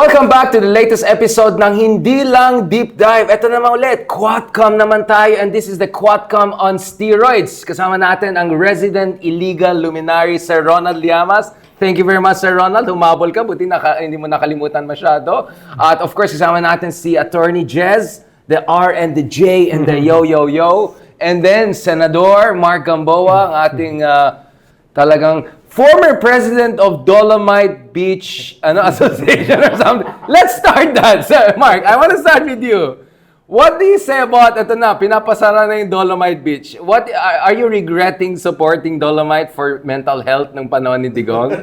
Welcome back to the latest episode ng Hindi Lang Deep Dive. Ito naman ulit, Quadcom naman tayo, and this is the Quadcom on steroids. Kasama natin ang resident illegal luminary, Sir Ronald Llamas. Thank you very much, Sir Ronald. Humabol ka, buti hindi mo nakalimutan masyado. At of course, kasama natin si Attorney Jez, the R and the J and the Yo. And then, Senador Mark Gamboa, ang ating talagang former president of Dolomite Beach Association or something. Let's start that. Sir Mark, I want to start with you. What do you say about, ito na, pinapasara na yung Dolomite Beach. What are you regretting supporting Dolomite for mental health ng panahon ni Digong?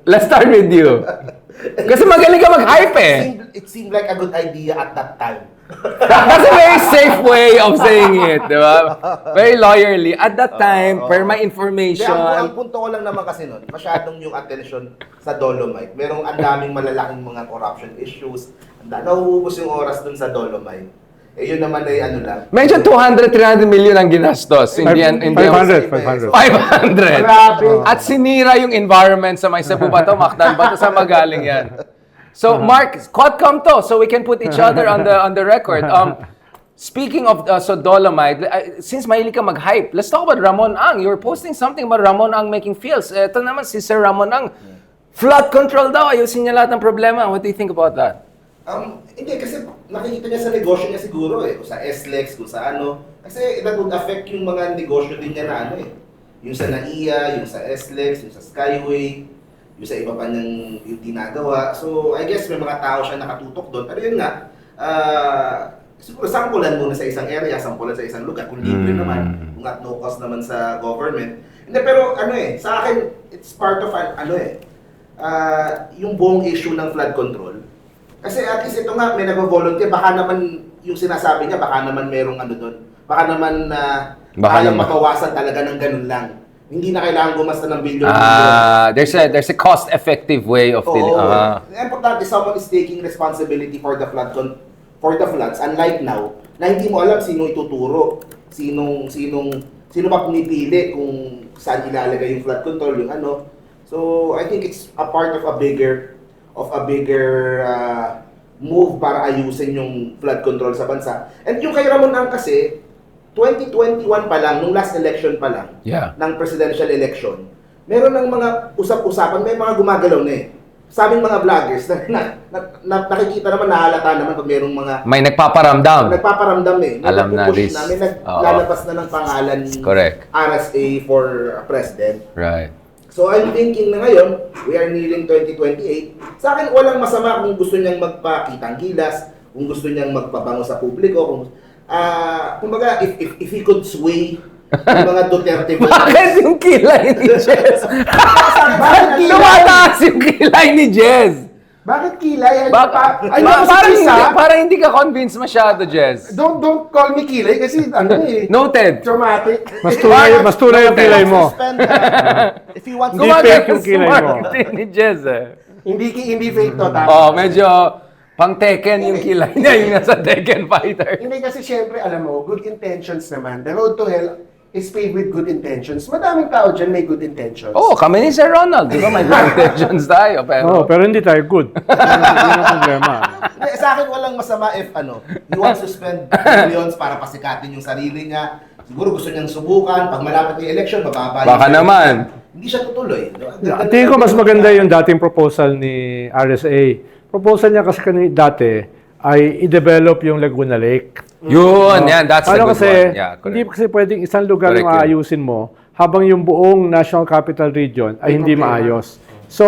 Let's start with you. Kasi magaling ka mag-hype eh. It seemed like a good idea at that time. That's a very safe way of saying it, di ba? Very lawyerly. At that time, per my information... Ang punto ko lang naman kasi nun, masyadong yung attention sa Dolomite. Merong ang daming malalaking mga corruption issues. Nauubos yung oras dun sa Dolomite. Eh yun naman ay ano lang. Medyo 200-300 million ang ginastos. 500. 500. Grabe. At sinira yung environment sa may Cebu ba to, Mactan ba to, sa magaling yan. So Mark, Quadcom to, so we can put each other on the record. Speaking of Dolomite, since mahilig ka mag-hype, let's talk about Ramon Ang. You were posting something about Ramon Ang making feels. Ito naman si Sir Ramon Ang. Flood control daw, ayusin niya lahat ng problema. What do you think about that? Hindi, kasi nakikita niya sa negosyo niya siguro eh. Kung sa SLEX, kung sa ano. Kasi that would affect yung mga negosyo din niya na ano eh. Yung sa NAIA, yung sa SLEX, yung sa Skyway, yung sa iba pa niyang yung ginagawa. So, I guess may mga tao siya nakatutok doon. Pero yun nga, siguro sampulan muna sa isang area, sampulan sa isang lugar. Kung libre naman, kung at no cost naman sa government. Hindi, pero ano eh, sa akin, it's part of yung buong issue ng flood control. Kasi at least ito nga, may nag-volunteer, baka naman yung sinasabi niya, baka naman merong ano doon. Baka naman kaya mabawasan talaga ng ganun lang. Hindi na kailangan gumasta ng bilyon. There's a cost-effective way of dealing. Importante, someone is taking responsibility for the floods. Unlike now, na hindi mo alam sino ituturo, sino ba pumipili kung saan ilalagay yung flood control, yung ano. So I think it's a part of a bigger move para ayusin yung flood control sa bansa. And yung kay Ramon Ang kasi, 2021 pa lang, nung last election pa lang, ng presidential election, meron ng mga usap-usapan, may mga gumagalaw na eh. Sabing mga vloggers, nakikita naman, nahalata naman pag merong mga... May nagpaparamdam. Nagpaparamdam eh. May alam na this. May naglalabas na ng pangalan Correct. RSA for president. Right. So I'm thinking na ngayon, we are nearing 2028. Sa akin, walang masama kung gusto niyang magpakitang gilas, kung gusto niyang magpabango sa publiko, kumbaga, if he could sway yung mga Duterte votes. Bakit yung kilay ni Jez? Bakit lumataas yung kilay ni Jez? Bakit kilay? Parang hindi ka convinced masyado, Jez. Don't call me kilay kasi ano eh. Noted. Traumatic. Mas tunay yung kilay mo. If you want Hindi fake yung kilay mo. Ni Jez eh. Hindi fake to. Medyo pang Tekken yung kilay niya, yung nasa Tekken Fighter. Hindi kasi syempre, alam mo, good intentions naman. The road to hell is paved with good intentions. Madaming tao dyan may good intentions. Kami ni Sir Ronald. Di ba may good intentions tayo? Pero hindi tayo good. Yun ang problema. Sa akin walang masama if he wants to spend billions para pasikatin yung sarili niya. Siguro gusto niyang subukan. Pag malapit yung election, mababa yung... Baka naman. Hindi siya tutuloy. Tingin ko mas maganda yung dating proposal ni RSA. Proposal niya kasi dati ay i-develop yung Laguna Lake. That's a good kasi, one. Yeah, hindi kasi pwedeng isang lugar Correct yung aayusin mo habang yung buong National Capital Region ay hindi maayos. So,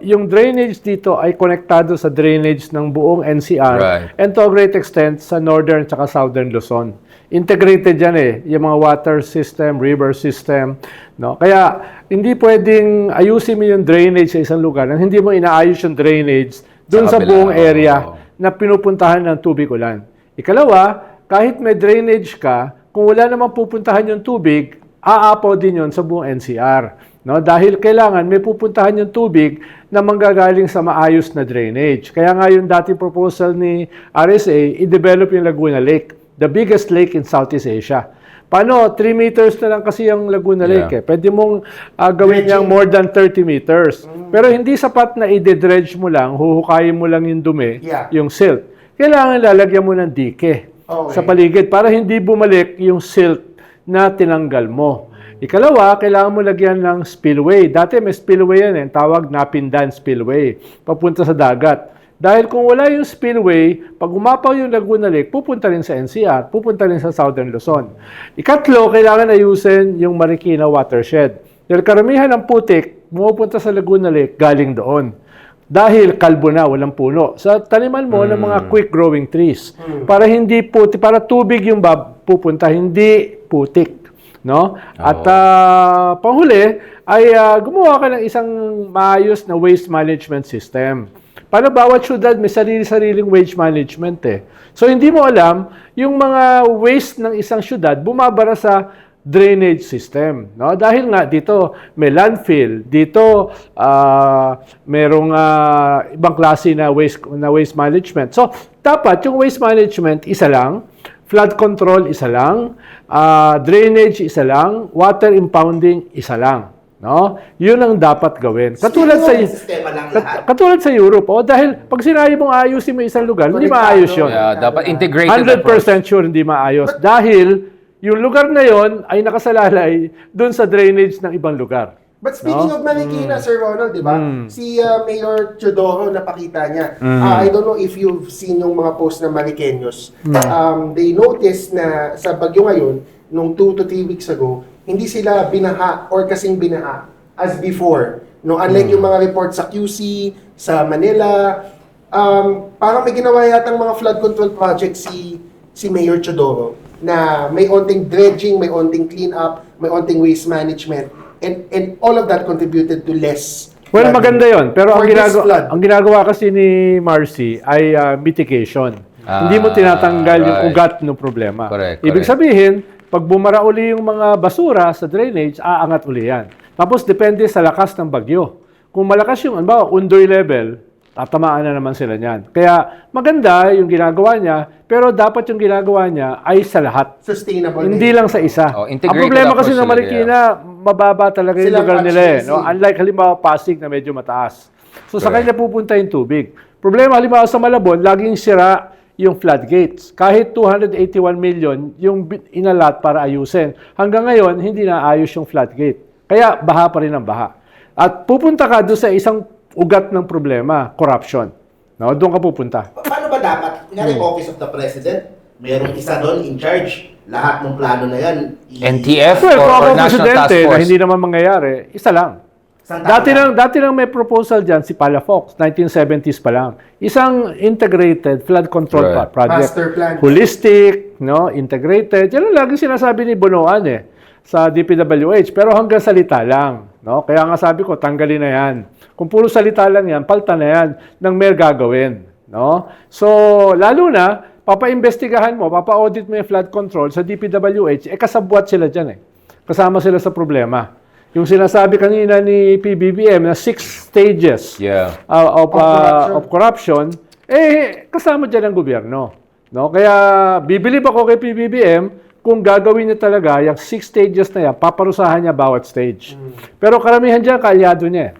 yung drainage dito ay konektado sa drainage ng buong NCR and to a great extent sa northern at southern Luzon. Integrated yan yung mga water system, river system. No? Kaya, hindi pwedeng ayusin mo yung drainage sa isang lugar nang hindi mo inaayos yung drainage doon sa buong area na pinupuntahan ng tubig ulan. Ikalawa, kahit may drainage ka, kung wala namang pupuntahan yung tubig, aapaw din yun sa buong NCR. No? Dahil kailangan may pupuntahan yung tubig na manggagaling sa maayos na drainage. Kaya nga yung dating proposal ni RSA, i-develop yung Laguna Lake, the biggest lake in Southeast Asia. Paano? 3 meters na lang kasi yung Laguna Lake. Yeah. Pwede mong gawin niyang more than 30 meters. Pero hindi sapat na i-dredge mo lang, huhukayin mo lang yung dumi, yung silt. Kailangan lalagyan mo ng dike sa paligid para hindi bumalik yung silt na tinanggal mo. Ikalawa, kailangan mo lagyan ng spillway. Dati may spillway yan, tawag Napindan Spillway, papunta sa dagat. Dahil kung wala yung spillway, pag umapaw yung Laguna Lake, pupunta rin sa NCR, pupunta rin sa Southern Luzon. Ikatlo, kailangan ayusin yung Marikina watershed. Dahil karamihan ng putik, pumupunta sa Laguna Lake, galing doon. Dahil kalbo na, walang puno. Sa taniman mo ng mga quick-growing trees. Para hindi putik, para tubig yung pupunta, hindi putik. No? At panghuli ay gumawa ka ng isang maayos na waste management system. Para bawat syudad may sarili-sariling waste management eh. So hindi mo alam yung mga waste ng isang syudad bumabara sa drainage system, no? Dahil nga dito may landfill, dito merong ibang klase na waste management. So dapat yung waste management isa lang, flood control isa lang, drainage isa lang, water impounding isa lang. No? Yun ang dapat gawin. Katulad sa katulad sa Europe, dahil pag sinabi mong ayusin mo isang lugar, hindi maayos 'yon. Yeah, dapat integrated 100% sure hindi maayos dahil yung lugar na 'yon ay nakasalalay doon sa drainage ng ibang lugar. But speaking of Marikina, Sir Ronald, di ba? Si Mayor Teodoro, napakita niya. I don't know if you've seen yung mga post ng Mariqueños. They noticed na sa bagyo ngayon, nung 2 to 3 weeks ago, hindi sila binaha or kasing binaha as before. No, unlike yung mga report sa QC, sa Manila, parang may ginawa yatang mga flood control project si Mayor Teodoro na may onting dredging, may onting clean up, may onting waste management. And all of that contributed to less. Well, maganda 'yon. Pero flood. ang ginagawa kasi ni Marcy ay mitigation. Hindi mo tinatanggal yung ugat ng problema. Ibig sabihin, pag bumara uli yung mga basura sa drainage, aangat uli yan. Tapos depende sa lakas ng bagyo. Kung malakas yung undoy level, tatamaan na naman sila niyan. Kaya maganda yung ginagawa niya, pero dapat yung ginagawa niya ay sa lahat. Sustainable. Hindi lang sa isa. Ang problema kasi ng Marikina, mababa talaga yung lugar nila eh. No? Unlike halimbawa Pasig na medyo mataas. So sa kanya pupunta yung tubig. Problema halimbawa sa Malabon, laging sira yung floodgates. Kahit 281 million yung inalat para ayusin. Hanggang ngayon, hindi na ayos yung floodgate. Kaya baha pa rin ang baha. At pupunta ka doon sa isang ugat ng problema, corruption. No, doon ka pupunta. Paano ba dapat? Kunyari, Office of the President, merong isa doon in charge. Lahat ng plano na yan. NTF Well, or kung National Task presidente na Force? hindi naman mangyayari, isa lang. Dati nang may proposal diyan si Palafox, 1970s pa lang. Isang integrated flood control project. Master plan. Holistic, no, integrated. Yan ang lagi sinasabi ni Bonoan sa DPWH, pero hanggang salita lang, no? Kaya nga sabi ko, tanggalin na 'yan. Kung puro salita lang 'yan, palta na 'yan ng mayor gagawin, no? So, lalo na papa-imbestigahan mo, papa-audit mo yung flood control sa DPWH, kasabwat sila diyan Kasama sila sa problema. Yung sinasabi kanina ni PBBM na 6 stages of corruption, kasama dyan ang gobyerno. No? Kaya bibilib ako kay PBBM kung gagawin niya talaga yung 6 stages na yan, paparusahan niya bawat stage. Pero karamihan dyan, kaalyado niya.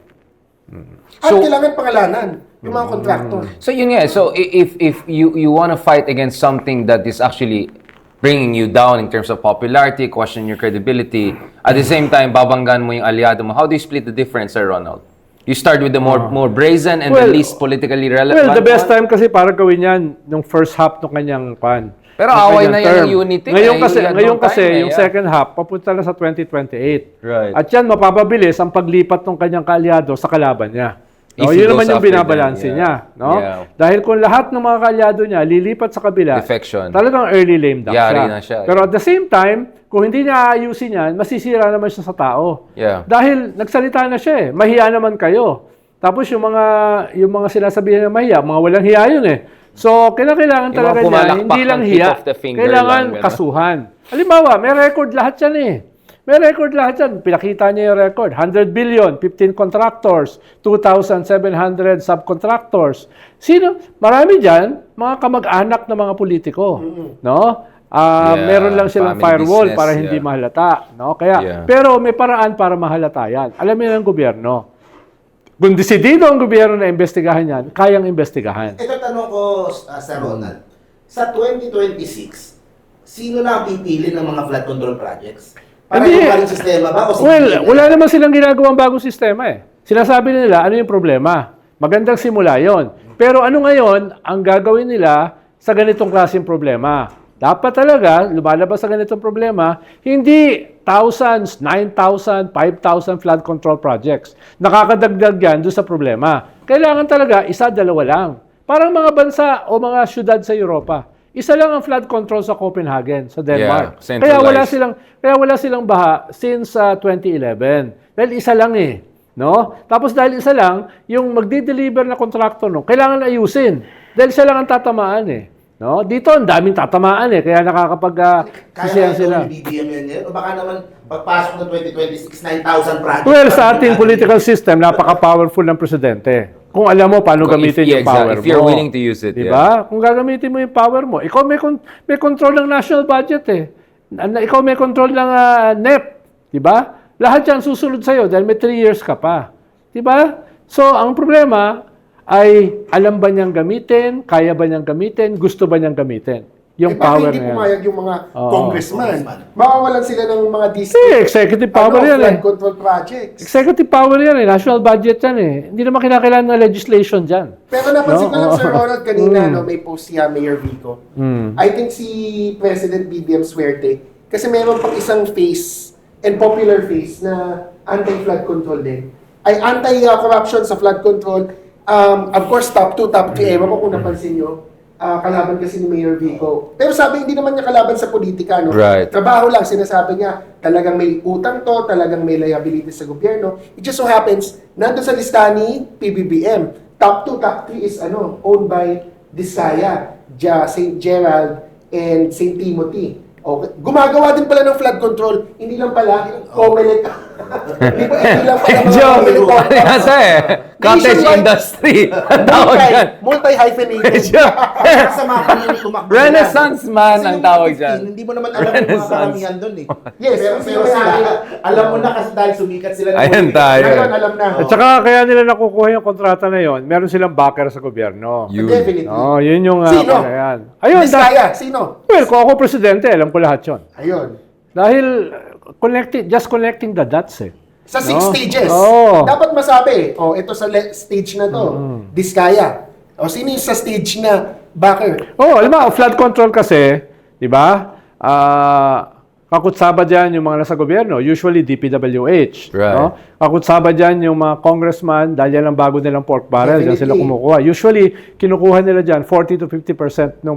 At kailangan pangalanan yung mga contractor. So yun nga, so if you want to fight against something that is actually bringing you down in terms of popularity, question your credibility, at the same time, babanggan mo yung aliado mo. How do you split the difference, Sir Ronald? You start with the more brazen and the least politically relevant. Well, the best time kasi para gawin yan nung first half ng kanyang pan. Pero away na yan yung unity. Ngayon kasi yung second half, papunta na sa 2028. Right. At yan, mapapabilis ang paglipat ng kanyang kaalyado sa kalaban niya. No, yun naman yung binabalanse niya. No? Yeah. Dahil kung lahat ng mga kaalyado niya lilipat sa kabila, defection, talagang early lame duck siya. Na siya. Pero at the same time, kung hindi niya aayusin yan, masisira naman siya sa tao. Yeah. Dahil nagsalita na siya mahiya naman kayo. Tapos yung mga sinasabihan na mahiya, mga walang hiya yun So, kailangan talaga niya, hindi lang hiya, kailangan kasuhan. Halimbawa, may record lahat yan May record lahat yan. Pinakita niya yung record. 100 billion, 15 contractors, 2,700 subcontractors. Sino? Marami dyan, mga kamag-anak ng mga politiko. No? meron lang silang family firewall business, para hindi mahalata, no? Kaya Yeah. pero may paraan para mahalata 'yan. Alam niyo ng gobyerno. Kung desidido ang gobyerno na imbestigahan 'yan, kayang imbestigahan. Ito tanong ko, Sir Ronald. Sa 2026, sino na ang pipili ng mga flood control projects? Para Hindi. yung paring sistema ba? O Well, wala naman silang ginagawang bagong sistema eh. Sinasabi nila ano yung problema. Magandang simula 'yon. Pero ano ngayon ang gagawin nila sa ganitong klaseng problema? Dapat talaga, lumalabas sa ganitong problema, hindi thousands, 9,000, 5,000 flood control projects. Nakakadagdag yan doon sa problema. Kailangan talaga, isa, dalawa lang. Parang mga bansa o mga syudad sa Europa. Isa lang ang flood control sa Copenhagen, sa Denmark. Yeah, Kaya wala silang baha since 2011. Dahil isa lang eh. No? Tapos dahil isa lang, yung magdi-deliver na contractor, no, kailangan ayusin. Dahil siya lang ang tatamaan eh. No? Dito, ang daming tatamaan eh. Kaya Kaya sila. yung BBM yan yan? O baka naman, pagpasok ng 2026, 9,000 projects. Well, sa ating political system, napaka-powerful ng presidente. Kung alam mo paano gamitin yung power mo. If you're willing to use it, Diba? Kung gagamitin mo yung power mo. Ikaw may control ng national budget eh. Ikaw may control ng NEP. Diba? Lahat yan susunod sa'yo dahil may 3 years ka pa. Diba? So, ang problema ay alam ba niyang gamitin, kaya ba niyang gamitin, gusto ba niyang gamitin. Yung power hindi na yan. pumayag yung mga Oo. congressman. Mawawalan sila ng mga Kasi district. executive power yan eh. Flood control projects. Executive power yan eh. National budget yan eh. Hindi naman kinakailangan ng legislation dyan. Pero napansin ko lang, No? Sir Ronald, kanina, no, may post siya, Mayor Vico. Mm. I think si President BBM Suerte, kasi meron pang isang face and popular face na anti-flood control din. Ay anti-corruption sa flood control. Of course, top 2, ewan ko kung napansin nyo. Kalaban kasi ni Mayor Vico. Pero sabi, hindi naman niya kalaban sa politika, no? Right. Trabaho lang, sinasabi niya, talagang may utang to, talagang may liability sa gobyerno. It just so happens, nandun sa lista ni PBBM. Top 2, top 3 is owned by Disaya, St. Gerald, and St. Timothy. Okay. Gumagawa din pala ng flood control. Hindi lang pala, Comelec. Hindi lang pala mga Joke! Comelec. Ano yata eh? Cottage Nationwide. industry. Ang tawag yan. Multi-hyphenated. Sa mga kanini tumakbo. Renaissance man Kasi ang yung tawag 15, dyan. Hindi mo naman alam yung mga karamihan doon eh. Yes, pero sino sila, may-ari? alam mo na kasi dahil sumikat sila. Ayan tayo. Ngayon, alam na. At saka kaya nila nakukuha yung kontrata na yon, meron silang backer sa gobyerno. Yun. Definitely. Oh, yun yung Sino? yan. Ayun, Disaya, sino? well, kung ako presidente, alam ko lahat yun. Ayun. Dahil connecting the dots eh. Sa 6 No? stages. Oo. Dapat masabi, ito sa stage na to, Diskaya. O sino yung sa stage na backer? Oh, alam mo, flood control kasi, di ba? Kakutsaba dyan yung mga nasa gobyerno, usually DPWH. Right. No? Kakutsaba dyan yung mga congressman, dahil yan ang bago nilang pork barrel, dyan sila Definitely. kumukuha. Usually, kinukuha nila dyan 40 to 50% ng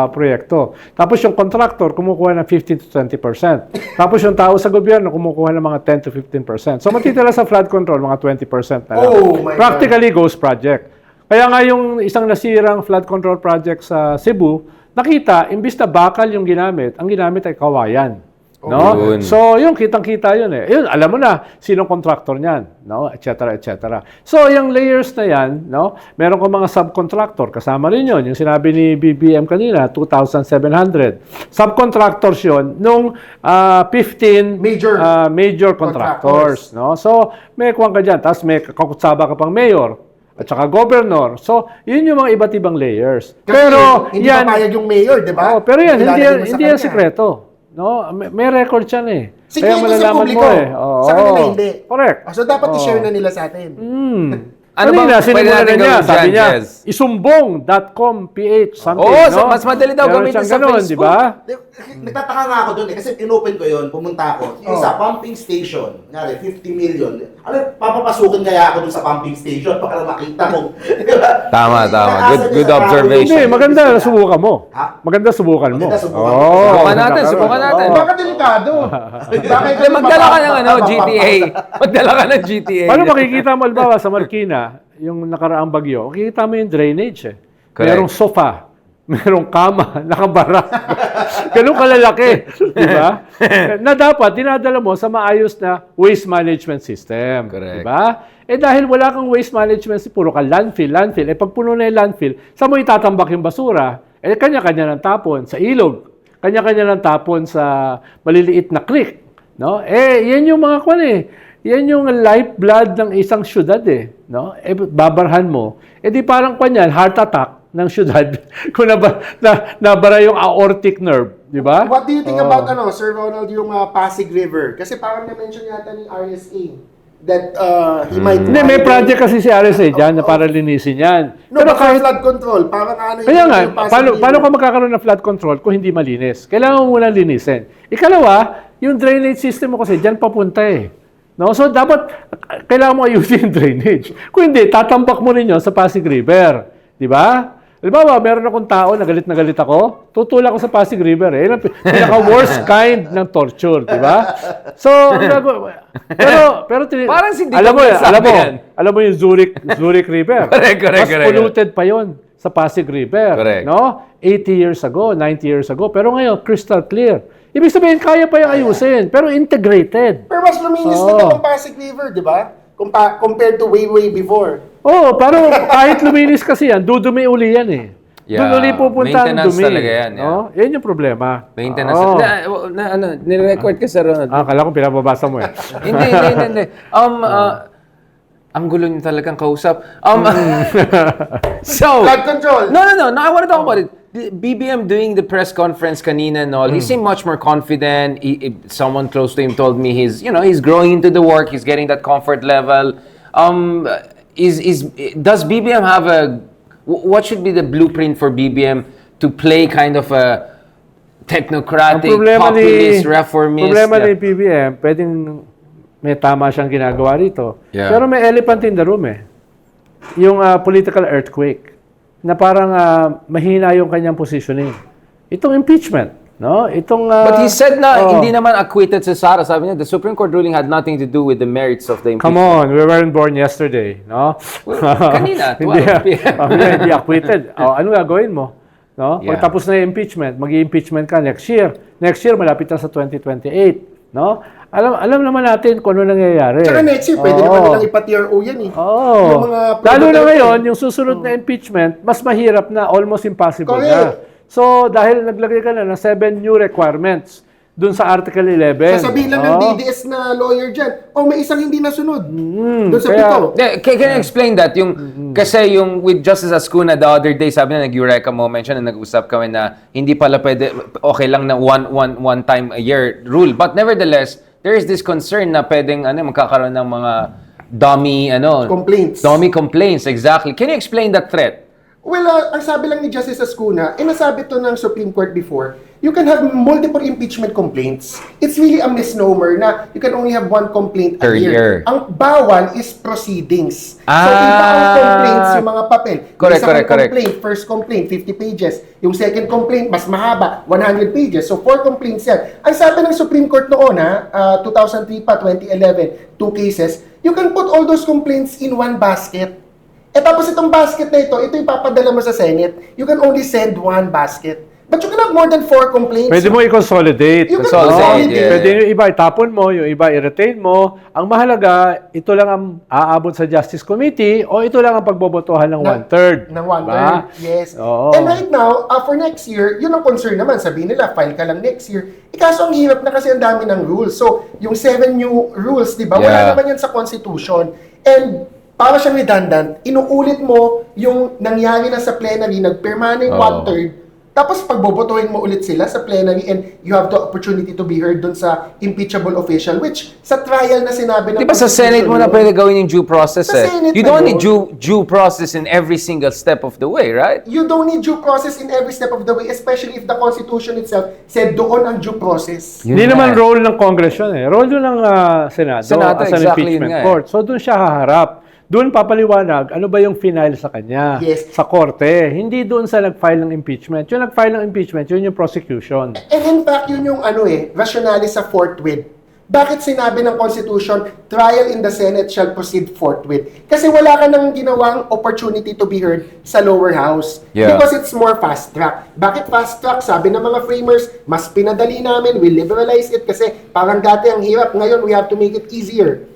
proyekto. Tapos yung contractor, kumukuha ng 15 to 20%. Tapos yung tao sa gobyerno, kumukuha ng mga 10 to 15%. So matitira sa flood control, mga 20% na lang. Oh my God. Practically ghost project. Kaya nga yung isang nasirang flood control project sa Cebu, nakita, imbis na bakal yung ginamit, ang ginamit ay kawayan. No? Yun. So, yun, kitang-kita yun eh. Yun, alam mo na, sinong contractor niyan, no? Et cetera, et cetera. So, yung layers na yan, no? Meron kang mga subcontractor, kasama rin yun. Yung sinabi ni BBM kanina, 2,700. Subcontractors yun, nung 15 major contractors, no? So, may kuwang ka dyan. Tapos may kakutsaba ka pang mayor at saka governor. So, yun yung mga iba't ibang layers. Kasi Pero, hindi yan, papayag yung mayor, di ba? oh, pero yan, hindi Ilalagay mo sa yan kanya. sikreto. No, may record yan eh. Sikreto sa malalaman publiko. mo eh. Oo. Sa kanila hindi. Correct. So dapat Oo. i-share na nila sa atin. Ano Kanina, bang pwede sinimulan natin na niya, gawin sabi dyan, niya, Jez? isumbong.com.ph something, Oo, no? mas madali daw Meron gamitin siyang sa ganun, Facebook. di ba? Nagtataka nga ako doon eh, kasi inopen ko yun, pumunta ako. Yung sa pumping station, ngari, 50 million. Ano, papapasukin kaya ako doon sa pumping station para makita kung... Tama. Good observation. Hindi, maganda subukan mo. Ha? Maganda subukan mo. Maganda subukan mo. Oo. Subukan natin. Oo. Baka delikado. Bakit Hindi, magdala ka ng GTA. Magdala ka ng GTA. Paano makikita mo, albawa, sa Marikina, yung nakaraang bagyo, makikita mo yung drainage eh. Correct. Merong sofa, merong kama, nakabara. Ganun kalalaki. Di ba? Na dapat, dinadala mo sa maayos na waste management system. Correct. Di ba? Eh dahil wala kang waste management system, puro ka landfill. Eh pag puno na yung landfill, saan mo itatambak yung basura? Eh kanya-kanya ng tapon sa ilog. kanya-kanya lang tapon sa maliliit na creek. No? Yan yung mga kwan eh. Yan yung lifeblood ng isang syudad eh. No? Babarhan mo. Di parang kwan yan, heart attack ng syudad kung nabara yung aortic nerve. Di ba? What do you think about, Sir Ronald, yung Pasig River? Kasi parang na-mention yata ni RSA that he might... Hindi, may project kasi si RSA dyan na para linisin yan. No, pero kahit flood control, parang Kaya nga, paano ka magkakaroon ng flood control kung hindi malinis? Kailangan mo muna linisin. Ikalawa, yung drainage system mo kasi dyan papunta eh. No? So, dapat, kailangan mo ayusin yung drainage. Kung hindi, tatambak mo rin yun sa Pasig River. Di ba? Halimbawa, meron akong tao na galit ako, tutulak ko sa Pasig River. Eh. Pinaka-worst kind ng torture, di ba? So, pero parang si alam mo yung Zurich River. Correct. Mas polluted pa yon sa Pasig River. Correct. No? 80 years ago, 90 years ago. Pero ngayon, crystal clear. Ibig sabihin, kaya pa yung ayusin, pero integrated. Pero mas luminis na ang Pasig River, di ba? Compared to way before. Pero kahit luminis kasi yan, dudumi uli yan eh. Yeah. Doon uli pupunta ang Maintenance dumi. talaga yan, yeah. No? Yan yung problema. Maintenance. Nire-record ka sa Ronald. Kala ko pinababasa mo eh. Hindi. Ang gulo niyo talagang kausap. So, Flood control. No. I want to talk about it. BBM doing the press conference kanina and all, he seemed much more confident. Someone close to him told me he's growing into the work. He's getting that comfort level. Does BBM have what should be the blueprint for BBM to play kind of a technocratic, populist, reformist? Problema ni BBM, pwedeng may tama siyang ginagawa rito. Yeah. Pero may elephant in the room eh. Yung political earthquake na parang mahina yung kanyang positioning. Itong impeachment, no? But he said na hindi naman acquitted si Sara. Sabi niya, the Supreme Court ruling had nothing to do with the merits of the impeachment. Come on, we weren't born yesterday, no? Kanina, 12 p.m. Hindi acquitted. Ano gagawin mo? No? Yeah. Pag tapos na yung impeachment, mag-i-impeachment ka next year. Next year, malapit na sa 2028. No? Alam naman natin kung ano nangyayari. Tsaka next year, pwede naman nilang ipa-TRO yan eh. Yung mga Lalo na ngayon, yung susunod na impeachment, mas mahirap na, almost impossible na. So, dahil naglagay ka na ng 7 new requirements dun sa Article 11. Sasabihin lang ng DDS na lawyer dyan, may isang hindi nasunod. Dun sa pito. Can you explain that? Kasi yung with Justice Ascuna the other day, sabi na nag-Eureka moment siya na nag-usap kami na hindi pala pwede, okay lang na one time a year rule. But nevertheless, there is this concern na pwedeng magkakaroon ng mga dummy complaints, exactly. Can you explain that threat? Well, ang sabi lang ni Justice Ascuna, nasabi to ng Supreme Court before, you can have multiple impeachment complaints. It's really a misnomer na you can only have one complaint a year. Ang bawal is proceedings. So, iba ang complaints, yung mga papel. Correct. Complaint, first complaint, 50 pages. Yung second complaint, mas mahaba, 100 pages. So, 4 complaints yan. Ang sabi ng Supreme Court noon, 2003 pa, 2011, 2 cases, you can put all those complaints in one basket. Tapos itong basket na ito yung papadala mo sa Senate. You can only send one basket. But you can have more than 4 complaints. Pwede mo i-consolidate. You can consolidate. Pwede yung iba itapon mo, yung iba i-retain mo. Ang mahalaga, ito lang ang aabot sa Justice Committee o ito lang ang pagbobotohan ng one-third. Ng one-third, yes. Oo. And right now, for next year, yun ang concern naman. Sabihin nila, file ka lang next year. Kaso ang hirap na kasi ang dami ng rules. So, yung 7 new rules, di ba? Wala naman yan sa Constitution. And para siyang redundant, inuulit mo yung nangyari na sa plenary, nagpirma na yung one-third, tapos pagbobotohin mo ulit sila sa plenary and you have the opportunity to be heard dun sa impeachable official, which sa trial na sinabi ng... Di ba sa Senate mo na pwede gawin yung due process Senate You don't need due process in every single step of the way, right? You don't need due process in every step of the way, especially if the Constitution itself said doon ang due process. Hindi naman role ng Congress yun eh. Role yun ng Senado as an exactly impeachment court. So doon siya haharap. Doon papaliwanag, ano ba yung final sa kanya? Yes. Sa korte. Hindi doon sa nag-file ng impeachment. Yung nag-file ng impeachment, yun yung prosecution. And in fact, yun yung rationale sa forthwith. Bakit sinabi ng Constitution, trial in the Senate shall proceed forthwith? Kasi wala ka nang ginawang opportunity to be heard sa lower house. Yeah. Because it's more fast track. Bakit fast track? Sabi ng mga framers, mas pinadali namin, we liberalize it kasi parang dati ang hirap. Ngayon, we have to make it easier.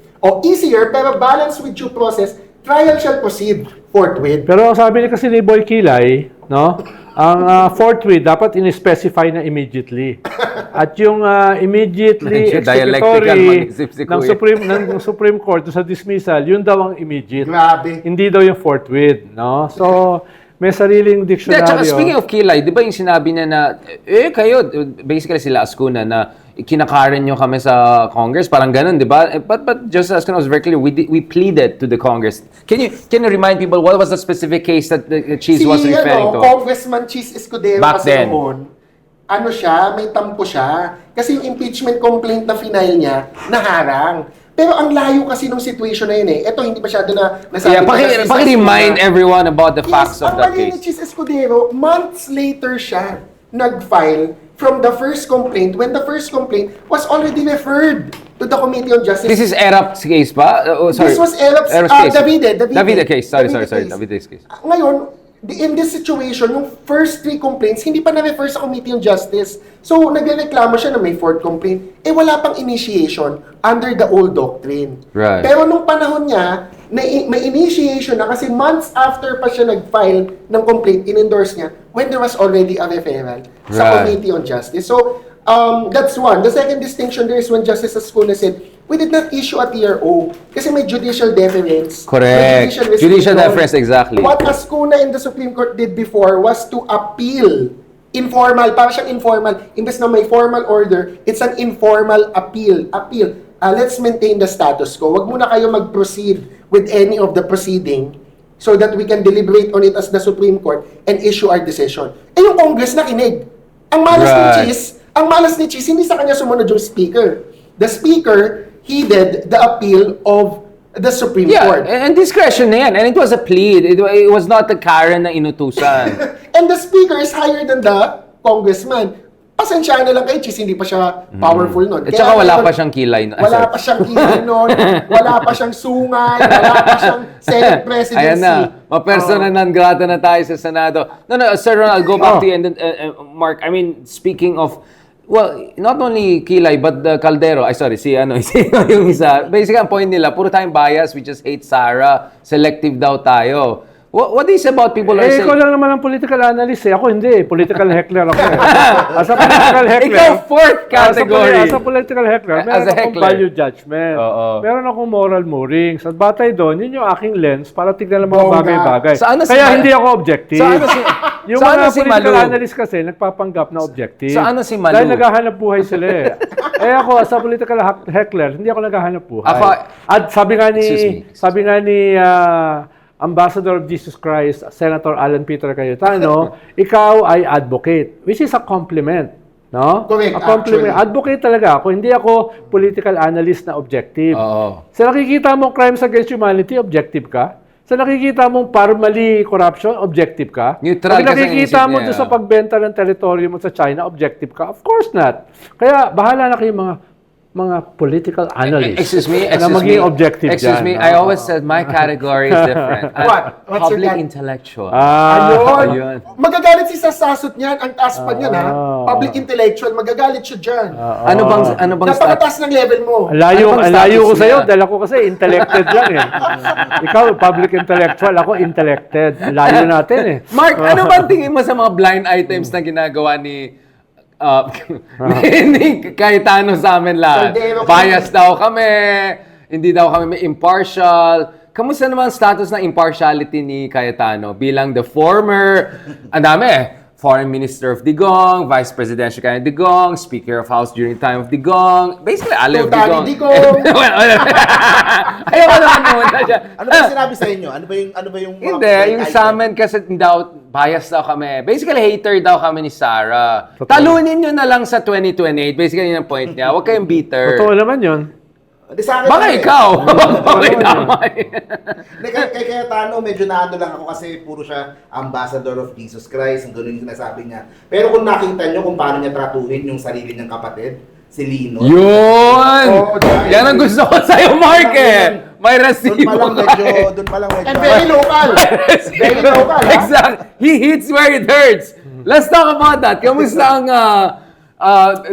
Easier, pero balance with due process, trial shall proceed forthwith. Pero ang sabi ni kasi ni Boy Kilay, no? Ang fourth with, dapat in-specify na immediately. At yung immediately Medyo dialectical executory mag-isip si ng Kuya. Supreme Court sa dismissal, yun daw ang immediate. Grabe. Hindi daw yung forthwith, no? So, may sariling Hindi, dictionary. tsaka speaking of Kilay, di ba yung sinabi niya na, kayo, basically sila Ascuna, na kinakaren nyo kami sa Congress, parang ganun, di ba? But just Ascuna was very clear, we pleaded to the Congress. Can you remind people, what was the specific case that the Cheese was referring to? Congressman Cheese Escudero Back kasi then. noon, ano siya, may tampo siya. Kasi yung impeachment complaint na final niya, naharang. Pero ang layo kasi nung situation na yun eh. Ito, hindi masyado na nasabi. Yeah, paki-remind everyone about the facts of that Ang mali ni case. Cheese Escudero, months later siya nag-file from the first complaint when the first complaint was already referred to the Committee on Justice. This is ERAP's case ba? Sorry. This was Erap's case. Davide case. Sorry. Davide's case. Ngayon, in this situation, yung first 3 complaints, hindi pa na-refer sa Committee on Justice. So, nagreklamo siya na may 4th complaint. Wala pang initiation under the old doctrine. Right. Pero nung panahon niya, may initiation na kasi months after pa siya nag-file ng complaint, in-endorse niya, when there was already a referral sa Right. Committee on Justice. So, that's one. The second distinction there is when Justice Ascuna said, we did not issue a TRO kasi may judicial deference. Correct. May Judicial restriction. deference, exactly. What Ascuna in the Supreme Court did before was to appeal. Informal, parang siyang informal. Imbes na may formal order, it's an informal appeal. Let's maintain the status quo. Wag muna kayo mag-proceed with any of the proceeding so that we can deliberate on it as the Supreme Court and issue our decision. Yung Congress nakinig. Ang malas ni Cheese, hindi sa kanya sumunod yung Speaker. The Speaker heeded the appeal of the Supreme Court. And discretion na yan. And it was a plea. It was not the Karen na inutusan. And the Speaker is higher than the Congressman. Pasensya na lang kay Cheese, hindi pa siya powerful nun. At saka wala pa siyang kilay. Wala pa siyang kilay nun, wala pa siyang sungay, wala pa siyang Senate presidency. Ayan na. Ma-persona non grata na tayo sa Senado. No, Sir Ron, I'll go back to you. And then, Mark, I mean, speaking of, well, not only Kilay, but the Caldero. Si yung isa. Basically, ang point nila, puro tayong bias, we just hate Sara, selective daw tayo. What is about people are saying? Ikaw lang naman ang political analyst eh. Ako hindi. Political heckler ako eh. As a political heckler. Ikaw, fourth category. As a political heckler, As meron a akong heckler. value judgment. Oo. Meron akong moral moorings. At batay doon, yun yung aking lens para tignan ang mga Bongga. bagay-bagay. Saan na si Kaya Ma- hindi ako objective. Yung saan mga na si political Malu? analyst kasi nagpapanggap na objective. Saan na si Malu? Dahil naghahanap buhay sila eh. Ako, as a political heckler, hindi ako naghahanap buhay. At sabi nga ni Ambassador of Jesus Christ, Senator Alan Peter Cayetano, ikaw ay advocate, which is a compliment. No? Correct, A compliment. actually. Advocate talaga ako. Hindi ako political analyst na objective. Oo. Sa nakikita mong crimes against humanity, objective ka. Sa nakikita mong parmally corruption, objective ka. Neutral Pag ka sa nakikita isip mo niya. doon sa pagbenta ng teritoryo mo sa China, objective ka. Of course not. Kaya bahala na kayo mga political analysts Excuse me. na maging objective Excuse me. dyan. I always said my category is different. What? What's your Public cat- intellectual. Ayun. Magagalit si Sasasot niyan, ang taas pa niyan ha. Public intellectual, magagalit siya dyan. Ano bang Napakataas ng level mo. Layo Ano bang ko status sa'yo, niya? dahil ako kasi intellected lang eh. Ikaw, public intellectual, ako intellected. Layo natin eh. Mark, ano bang tingin mo sa mga blind items na ginagawa ni Cayetano sa amin lahat? Caldero. Bias daw kami, hindi daw kami may impartial. Kamusta naman ang status ng impartiality ni Cayetano bilang the former, ang dami Foreign Minister of Digong, Vice Presidential candidate Digong, Speaker of House during time of Digong, basically Ali of Totally Digong. Digong. Ayoko naman muna siya. Ano ba yung sinabi sa inyo? Ano ba yung mga Hindi, blind yung item? sa amin kasi daw, bias daw kami. Basically, hater daw kami ni Sarah. Talunin nyo na lang sa 2028. Basically, yun ang point niya. Huwag kayong bitter. Totoo naman yun. Di sa akin Baka eh. ikaw. Okay, damay. Hindi, kay Cayetano, medyo naano lang ako kasi puro siya ambassador of Jesus Christ, ang gano'n yung sinasabi niya. Pero kung nakita niyo kung paano niya tratuhin yung sarili niyang kapatid, si Lino. Yun! Oo, dahil- Yan ang gusto ko sa'yo, Mark eh. May resibo Doon pa lang medyo. And very local. Very local, ha? Exactly. He hits where it hurts. Let's talk about that. Kamusta ang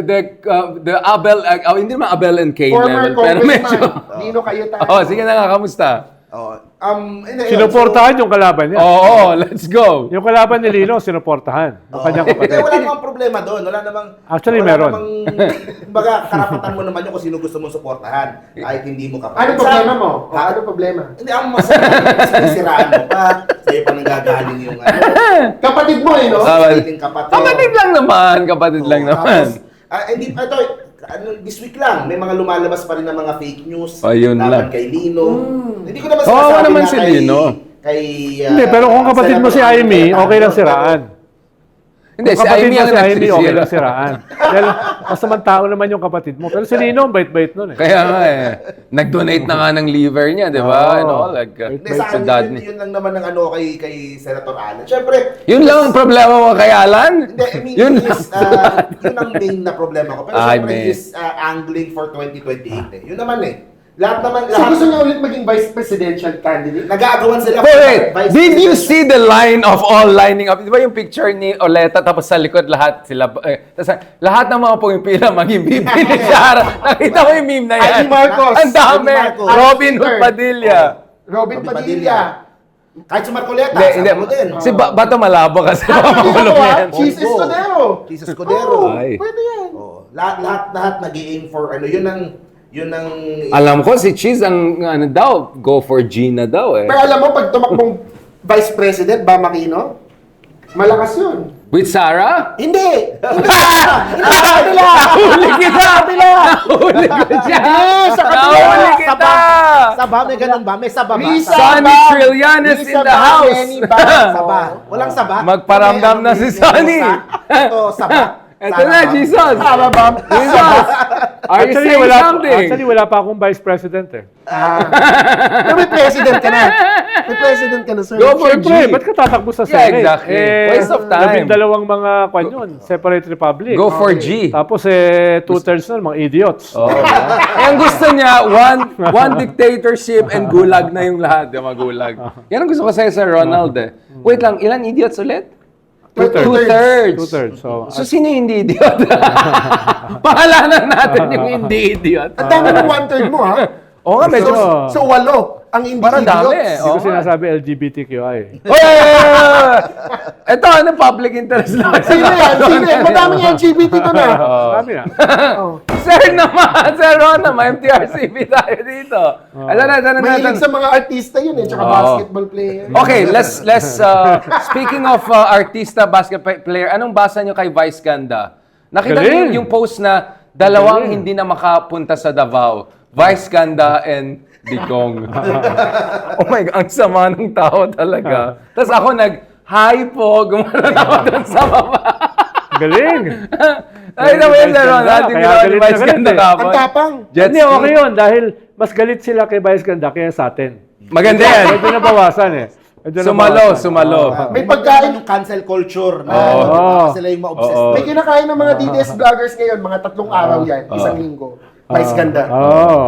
the Abel, hindi naman Abel and Cain Former level, pero medyo. Congressman, Lino Cayetano. Oh, sige na nga, kamusta? Hindi, yun. Sinuportahan yung kalaban niya. Oo, let's go. Yung kalaban ni Lino, sinuportahan. Yung kanyang Hindi, kapatid. wala namang problema doon. Wala namang... Actually, wala meron. Namang, kumbaga, karapatan mo naman yun kung sino gusto mong suportahan. Kahit hindi mo kapatid. Ano problema mo? Ha? Ano problema? Hindi, ang masama. Sinisiraan mo pa. Sa'yo pa nanggagaling yung ano. Kapatid mo eh, no? Sariling kapatid. Kapatid lang naman, kapatid lang Oo, naman. tapos, hindi, ito, this week lang, may mga lumalabas pa rin ng mga fake news. Ayun laban lang. kay Lino. Hindi ko naman Oo, sinasabi naman na si kay... Lino. Hindi, pero kung kapatid mo si Senator Amy, Marcoleta, okay lang pero- Hindi, siraan. Kung si kapatid Amy mo ang si Amy, okay nagsisira. lang siraan. Dahil masamang tao naman yung kapatid mo. Pero si Lino, ang bait-bait nun eh. Kaya nga eh. Nag-donate na nga ng liver niya, di ba? Oo. Ano, like, Hindi, sa sa akin, dad yun, ni. yun lang naman ng ano kay Senator Alan. Siyempre, Yun lang ang problema mo kay Alan? hindi, I mean, Yun yun ang main na problema ko. Pero Ay, siyempre, main. he's angling for 2028 eh. Yun naman eh. Lahat naman, So lahat gusto niya ulit maging vice presidential candidate? nag-aagawan sila. Wait, Vice did you President. see the line of all lining up? Di ba yung picture ni Oleta tapos sa likod lahat sila, tapos lahat ng mga pumipila maging VP ni Sara. Nakita mo yung meme na yan? Amy Marcos. Ang dami. Amy Marcos. Robin Hood Padilla. Robin Robin Padilla. Kahit si Marcoleta, Hindi, hindi. sama mo din. Si Bato Malabo kasi makulong yan. Cheese Escudero. Cheese Escudero. Ay. Pwede yan. Oo. Lahat nag-i-aim for ano, yun ang Alam ko si Cheese ang ano daw, go for Gina daw eh. Pero alam mo, pag tumakbong vice president, ba Makino? Malakas yun. With Sarah? Hindi! Hindi! Nahuli kita! Nahuli ko siya! sa kabila. Nahuli kita! Saba, may ganun ba? May saba ba? Lisa Sonny Bang. Trillanes in Lisa the Bang, house! Lenny Bang. Saba. Walang saba? Magparamdam May na ano, si may Sonny. Ito, saba. Ito Saba na, ba? Jesus! Tama ba? Jesus! Are you saying something? Actually, wala pa akong vice president eh. Pero may president ka na. May president ka na, sir. Go for Siyempre, G. ba't ka tatakbo sa Yeah, Senate? exactly. Waste of time. 12 mga kwan yun, separate republic. Go for G. Tapos 2/3 nun, mga idiots. Oh, eh, ang gusto niya, one dictatorship and gulag na yung lahat. Yung mga gulag. Yan ang gusto ko sa'yo, Sir Ronald eh. Wait lang, ilan idiots ulit? Two-thirds. So, sino yung hindi idiot? Pangalanan natin yung hindi idiot. Ang dami ng 1/3 mo, ha? Oo nga, medyo... So, 8 ang hindi Parang dami eh. idiots. Hindi ko Oo. sinasabi LGBTQI. Ito, ano, public interest lang. Sino yan? Sino yan? Madaming LGBT to na. Sabi na. Sir naman, Sir Ron, may MTRCB tayo dito. Ito na. Mahilig sa mga artista yun eh, tsaka Oo. basketball player. Okay, let's speaking of artista basketball player, anong basa nyo kay Vice Ganda? Nakita Galing. niyo yung post na dalawang hindi na makapunta sa Davao, Vice Ganda and Digong. Oh my God, ang sama ng tao talaga. Tapos ako hi po, gumanon ako doon sa baba. Galing. Ay, naman yun, Sir Ron, Kaya ating galit ginawa ni na Vice galit Ganda eh. kapon. Ang tapang. Jet Hindi, okay ski. yun. Dahil mas galit sila kay Vice Ganda kaya sa atin. Maganda yan. Medyo nabawasan eh. Medyo nabawasan. Sumalo. May May pagkain- yung cancel culture na Oo. diba, sila yung ma-obsessed. Oo. May kinakain ng mga DDS vloggers ngayon, mga 3 araw yan, isang linggo. Vice Ganda. Oo.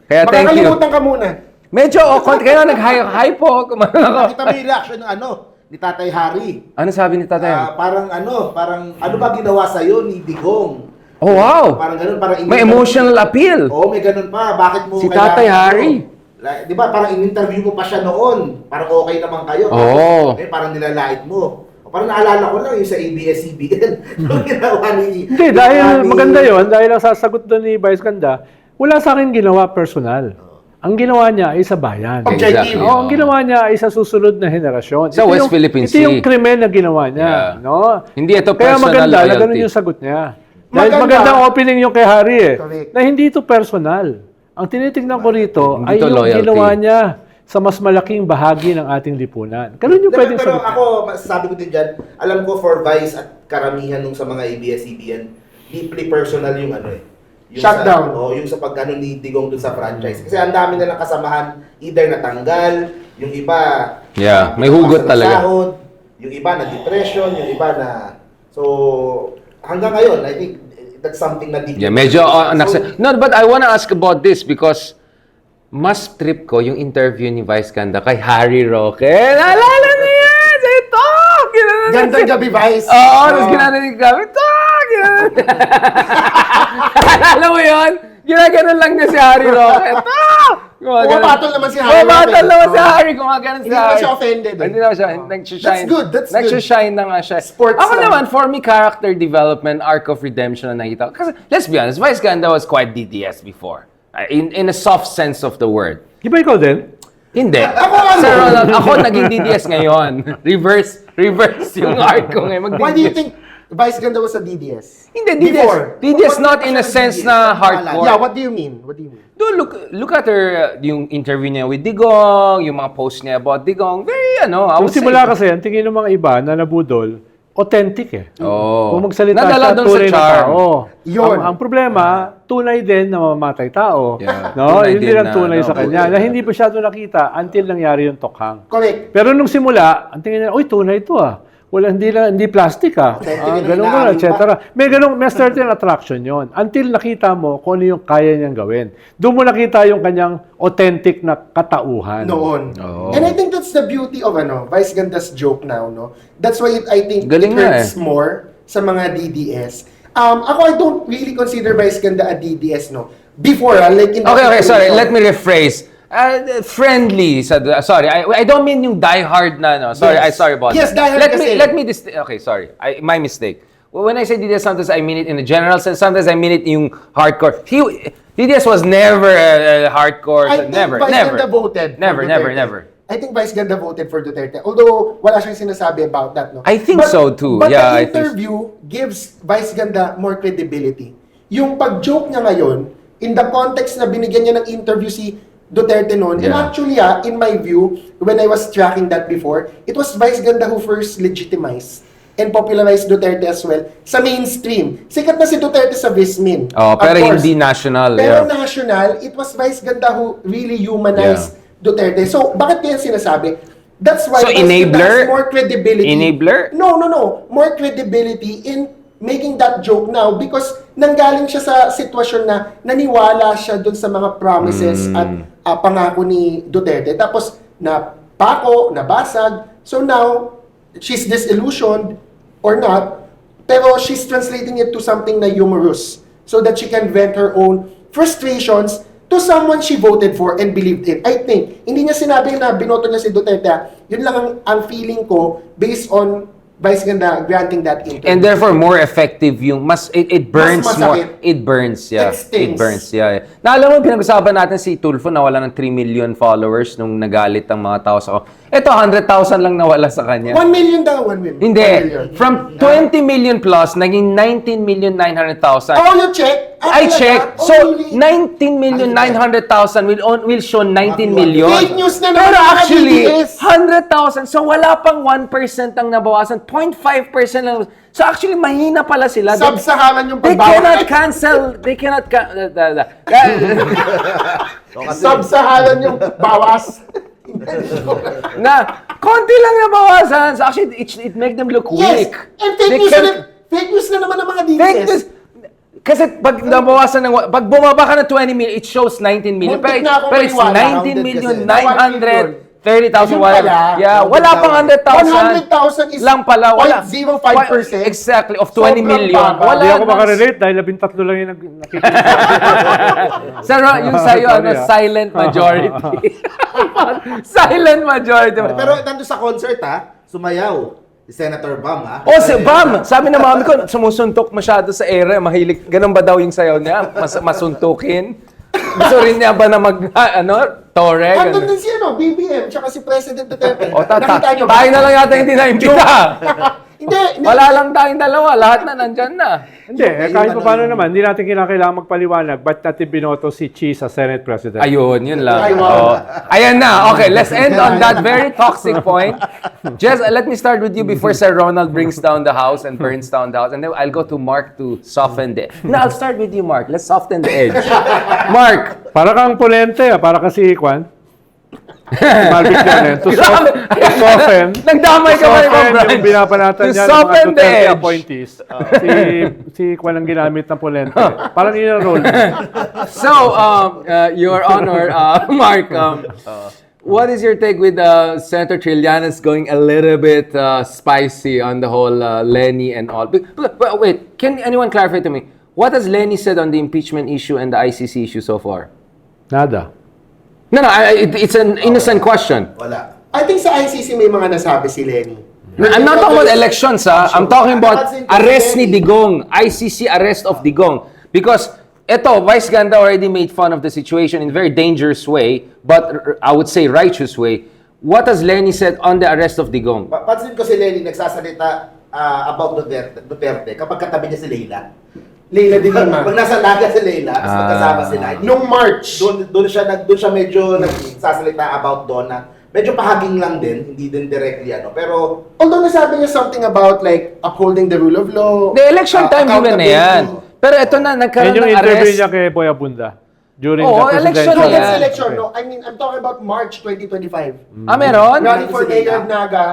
Kaya thank you. Makakalimutan ka muna. Medyo awkward. Kaya nag-hi po. Kumain ako. Nakita mo yung reaction ng ni Tatay Harry. Ano sabi ni tatay? Parang ano ba ginawa sa'yo ni Digong? Oh, wow. Parang ganun, parang May emotional appeal. Oo, may ganun pa. Bakit mo Si kailangan Tatay ito? Harry. Di ba, parang in-interview mo pa siya noon. Parang okay naman kayo. Oo. Parang nilalait mo. Parang naalala ko lang yung sa ABS-CBN. Yung ginawa ni... Hindi, dahil maganda yun, dahil ang sasagot doon ni Vice Ganda, wala sa akin ginawa personal. Ang ginawa niya ay sa bayan. Exactly. Oo, ang ginawa niya ay sa susunod na henerasyon. Sa Ito West yung- Philippine Ito yung Sea. krimen na ginawa niya. Yeah. No? Hindi ito Kaya personal maganda na loyalty. ganun yung sagot niya. Dahil Maganda. magandang opening yung kay Harry eh. Correct. Na hindi ito personal. Ang tinitingnan ko rito Hindi ay to yung loyalty. ginawa niya sa mas malaking bahagi ng ating lipunan. Ganun yung pwedeng Pero sagot. ako, masasabi ko din dyan, alam ko for Vice at karamihan nung sa mga ABS-CBN, deeply personal yung ano eh. Yung Shutdown. Yung sa pagkano ni Digong dun sa franchise. Kasi ang dami nilang kasamahan, either natanggal, yung iba... Yeah, may hugot sa talaga. sahod, yung iba na depression, yung iba na... So, hanggang ngayon, I think that's something na deeply... Yeah, medyo So, no, but I wanna ask about this because mas trip ko yung interview ni Vice Ganda kay Harry Roque. Naalala niyo yan! Sa ito! Gandang gabi, Vice. Oo, tapos ginaganon yung gamit. Ito! Alam mo yun? Ginaganon lang niya si Harry Roque. Ito! Pumapatol naman si Harry. Pumapatol naman si Harry. Gumagano si Hindi naman Harry. siya offended. Hindi naman siya. Nag-shine. That's good. That's good. Nag-shine na nga siya. Sports Ako lang. naman, for me, character development, arc of redemption na nakita ko. Kasi, let's be honest, Vice Ganda was quite DDS before. In a soft sense of the word. Di ba ikaw din? Hindi. Ako Sir Ronald, ako naging DDS ngayon. Reverse yung arc ko ngayon. Why do you think Vice Ganda was a DDS? Hindi, Before. DDS not What in a siya sense DDS? na hardcore. Yeah, what do you mean? What do you mean? Do look at her, yung interview niya with Digong, yung mga post niya about Digong. Very, I Nung would say. simula kasi, ang tingin ng mga iba na nabudol, authentic eh. Oh. Kung magsalita Nadala siya, doon sa tunay na charm. tao. Yun. Ang problema, tunay din na mamamatay tao. Yeah. No? Tunay Hindi din lang na, tunay no? sa kanya. Na hindi pa siya nakita until nangyari yung tokhang. Correct. Pero nung simula, ang tingin niya, uy, tunay to ah. Wala, hindi plastic ah. Authentic Ah, na ganun inaamin etc. May certain attraction yon until nakita mo kung ano yung kaya niyang gawin. Doon mo nakita yung kanyang authentic na katauhan. Noon. Oo. And I think that's the beauty of Vice Ganda's joke now, no? That's why I think Galing it nga hurts more sa mga DDS. Ako, I don't really consider Vice Ganda a DDS, no? Before, like in the Okay, sorry. situation. Let me rephrase. Friendly. Sorry, I don't mean yung diehard na, no. Sorry, Yes. sorry about Yes, that. diehard kasi. Okay, sorry. My mistake. When I say DDS, sometimes I mean it in the general sense. Sometimes I mean it yung hardcore. DDS was never hardcore. I think Never. Vice Ganda voted for Never. Duterte. I think Vice Ganda voted for Duterte. Although, wala siyang sinasabi about that, no? I think so too. But Yeah, I the think so. interview gives Vice Ganda more credibility. Yung pag-joke niya ngayon, in the context na binigyan niya ng interview si Duterte noon, and Yeah. actually, in my view, when I was tracking that before, it was Vice Ganda who first legitimized and popularized Duterte as well sa mainstream. Sikat na si Duterte sa Vismin. Oh, of pero course. hindi national. Pero Yeah. national, it was Vice Ganda who really humanized Duterte. So, bakit kaya sinasabi? That's why So, Vice Ganda enabler? has more credibility. Enabler? No. More credibility in making that joke now because nanggaling siya sa sitwasyon na naniwala siya dun sa mga promises at pangako ni Duterte. Tapos, napako, nabasag. So now, she's disillusioned or not, pero she's translating it to something na humorous so that she can vent her own frustrations to someone she voted for and believed in. I think, hindi niya sinabi na binoto niya si Duterte. Yun lang ang feeling ko based on Vice Ganda granting that interview. And therefore, more effective yung, it burns Mas more. masakit. It burns, yeah. It stings. It burns, yeah. Naalala mo, pinag-usapan natin si Tulfo na wala ng 3 million followers nung nagalit ang mga tao sa Ito, 100,000 lang nawala sa kanya. 1 million daw, 1 million. Hindi. 1 million. From 20 million plus, naging 19,900,000. Oh, you check? I talaga? checked. Oh, So, really? 19,900,000 will show 19 million. Fake news na naman Pero mga actually, DDS. 100,000. So, wala pang 1% ang nabawasan. 0.5% lang. So, actually, mahina pala sila. Sub-Saharan yung They pagbawas. cannot cancel. They cannot Sub-Saharan yung bawas. na konti lang nabawasan. So, actually, it make them look Yes. weak. And fake They news, can't- fake news na naman ng mga DDS. Fake news. Kasi pag nabawasan ng, pag bumaba ka ng 20 million, it shows 19 million. Muntik Pero, na akong pero it's maniwala. 19 Rounded million, kasi. 930,000, Yun whatever. pala. Yeah, wala pang 100,000. 100,000 is lang pala. Wala. 0.05%. Exactly, of 20 Sobrang million. baba. Wala Hindi ako nang- makarelate dahil 13 lang yung nakikita. Sir, yung sa'yo, Sorry, ah. silent majority. Silent majority. Pero nandun sa concert sumayaw. Si Senator Bam Oh, si Bam! Sabi ng mami ko, sumusuntok masyado sa ere. Mahilig. Ganun ba daw yung sayaw niya? Masuntukin? Gusto rin niya ba na tore? Andun Ganun. din si BBM, tsaka si President Duterte. O, Nakita niyo ba? tayo na lang yata hindi na-imbita. Hindi. Wala lang tayong dalawa. Lahat na nandyan na. Hindi, kahit pa paano naman, hindi natin kailangan magpaliwanag ba't natin binoto si Chi sa Senate President. Ayun, yun lang. Ay, wow. Oh. Ayan na. Okay, let's end on that very toxic point. Just let me start with you before Sir Ronald brings down the house and burns down the house. And then I'll go to Mark to soften the... No, I'll start with you, Mark. Let's soften the edge. Mark! Para kang Pulente, para kasi Kwan. Malvik yan eh. To soften. Nagdamay ka ba Soften Brian? yung binapanatan To niya ng mga soften the Duterte edge. appointees. Si Kwan ang ginamit ng Pulente. Parang yun ang role. So, Your Honor, Mark, what is your take with Senator Trillanes going a little bit spicy on the whole Lenny and all? But wait, can anyone clarify to me? What has Lenny said on the impeachment issue and the ICC issue so far? Nada. No, it's an innocent question. Wala. I think sa ICC may mga nasabi si Lenny. I'm not talking about elections, I'm talking about Pansin ko si arrest ni Lenny. Digong, ICC arrest of Digong. Because eto, Vice Ganda already made fun of the situation in a very dangerous way, but I would say righteous way. What has Lenny said on the arrest of Digong? Pansin ko si Lenny nagsasalita about Duterte kapag katabi niya si Leila. Leila de Lima. Pag nasa Naga si Leila, tapos magkasama sila. Nung March. Doon siya medyo nagsasalita about Donna. Medyo pahaging lang din, hindi din directly ano. Pero Although nasabi niya something about like upholding the rule of law. The election time yun na yan. Pero ito na, Yan nagkaroon yung ng interview arrest. niya kay Boy Abunda. During Oo, the election presidential. No, na that's yan. election. No, I mean, I'm talking about March 2025. Meron? Running for mayor of Naga,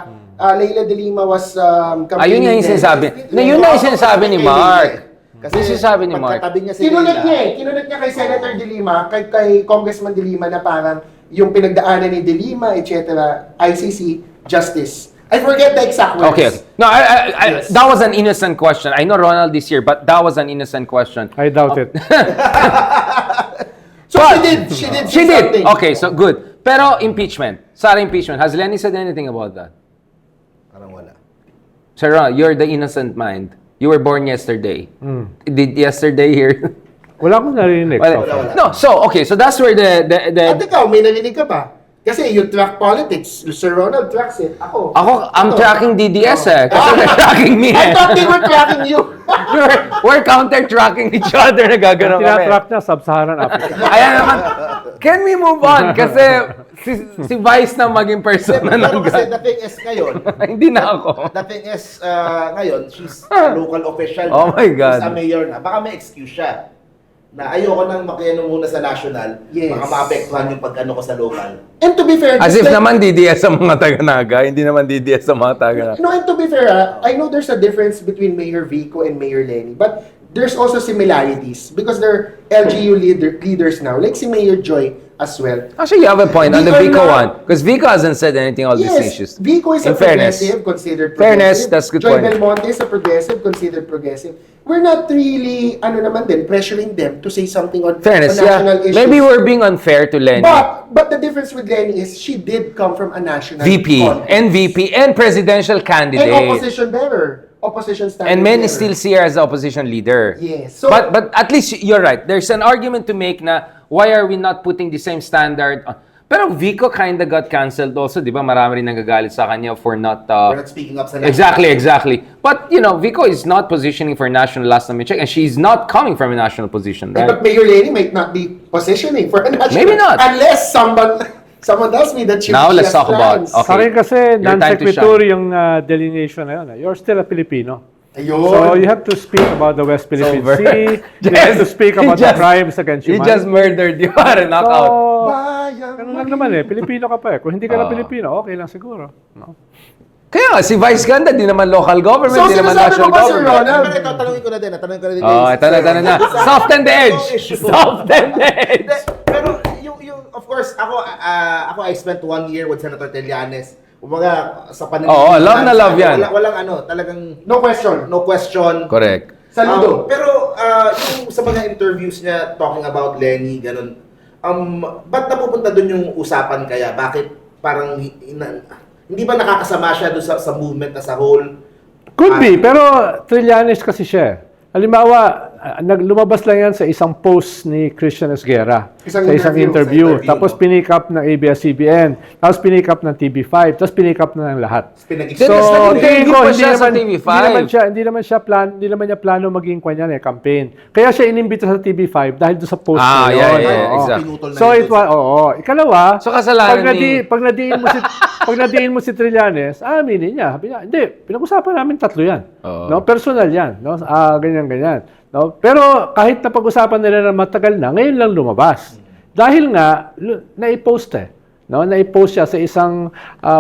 Leila de Lima was Ayun nga yung then. sinasabi. Na yun na yung sinasabi ni Mark. Kasi Yung sinasabi ni Mark. pagkatabi niya si Kinulit niya Leila. eh. Kinulit niya kay Senator de Lima, kay Congressman de Lima na parang yung pinagdaanan ni de Lima, etc. ICC, justice. I forget the exact words. Okay. No, Yes. that was an innocent question. I know Ronald is here, but that was an innocent question. I doubt it. So But- she did She say did. something. Okay, so good. Pero impeachment. Sarah impeachment. Has Lenny said anything about that? Parang wala. Sir Ron, you're the innocent mind. You were born yesterday. Did yesterday here? Wala akong narinig. Wala. so far. Wala. No, so okay, so that's where the At ikaw, may narinig ka ba? Kasi you track politics. Sir Ronald tracks it. Ako. I'm Ito. tracking DDS eh. Kasi they're tracking me I eh. thought they were tracking you. we're counter-tracking each other na gagano'n kami. Tinatrack niya Sub-Saharan Africa. Ayan naman. Can we move on? Kasi si Vice na maging persona Pero ng kasi the thing is ngayon, Hindi na ako. the thing is ngayon, she's a local official. Oh my God. She's a mayor na. Baka may excuse siya. Na ayoko nang makiano muna sa national. Yes. Baka maapektuhan yung pag-ano ko sa local. And to be fair, As just if like- naman DDS sa mga taga-naga, hindi naman DDS sa mga taga-naga. No, and to be fair, I know there's a difference between Mayor Vico and Mayor Lenny, but there's also similarities because they're LGU leaders now, like si Mayor Joy as well. Actually, you have a point on the Vico Vico na- one. Because Vico hasn't said anything on these Yes, issues. Vico is In a fairness. progressive, considered Fairness, progressive. that's good Joy point. Belmonte is a progressive, considered progressive. We're not really, naman din, pressuring them to say something on, Fairness, on yeah. national issues. Maybe we're being unfair to Lenny. But the difference with Lenny is she did come from a national VP, context. and VP, and presidential And candidate. opposition bearer. Opposition standard And many bearer. still see her as the opposition leader. Yes. So- but at least you're right. There's an argument to make na why are we not putting the same standard on... Pero Vico kinda got cancelled also, di ba? Marami rin nagagalit sa kanya for not... We're not speaking up sa national. Exactly. But, Vico is not positioning for national last time I checked, and she's not coming from a national position, Eh, right? but Mayor Lenny might not be positioning for a national. Maybe not. Unless someone tells me that she Now, she let's has talk about- plans. okay. Sa akin kasi, Your time to non-sequitur yung delineation na yun. You're still a Filipino. Ayun. So you have to speak about the West Philippine over. Sea. You have to speak about the crimes against You humanity. just murdered you. Para knockout. So, Bayang ganun lang naman eh. Pilipino ka pa eh. Kung hindi ka Ah. na Pilipino, okay lang siguro. No? Kaya nga, si Vice Ganda, di naman local government, So, di naman sinasabi national mo ba, Sir government. Ronald? Pero ito, tanungin ko na din. Oh, ito na. Soften the edge. Soften the edge. Hindi, pero yung of course, ako, I spent 1 year with Senator Trillanes. Kumbaga, sa paningin. Oo, love na love yan. Walang talagang No question. no question. Correct. Saludo. Pero yung sa mga interviews niya talking about Lenny, ganun, ba't napupunta doon yung usapan kaya? Bakit parang hindi ba nakakasama siya doon sa movement as a whole? Could be, pero Trillanes kasi siya eh. Halimbawa, lumabas lang yan sa isang post ni Christian Esguerra. Isang sa isang interview. interview. Tapos pinick up ng ABS-CBN. Tapos pinick up ng TV5. Tapos pinick up na ng lahat. Pinag-explain Then, So, hindi tingin ko, pa siya sa TV5. hindi naman niya plano maging kanya campaign. Kaya siya inimbita sa TV5 dahil doon sa post Ah, na yun. yeah, Oo. exactly. Pinutol na So yun it was, Ikalawa, So, kasalanan ni- pag nadiin mo si Trillanes, aminin niya. Sabi niya, hindi, pinag-usapan namin tatlo yan. Oo. No, personal yan. No? Ganyan. No? Pero kahit na pag-usapan nila na matagal na, ngayon lang lumabas. Dahil nga, na-post No? Na-post siya sa isang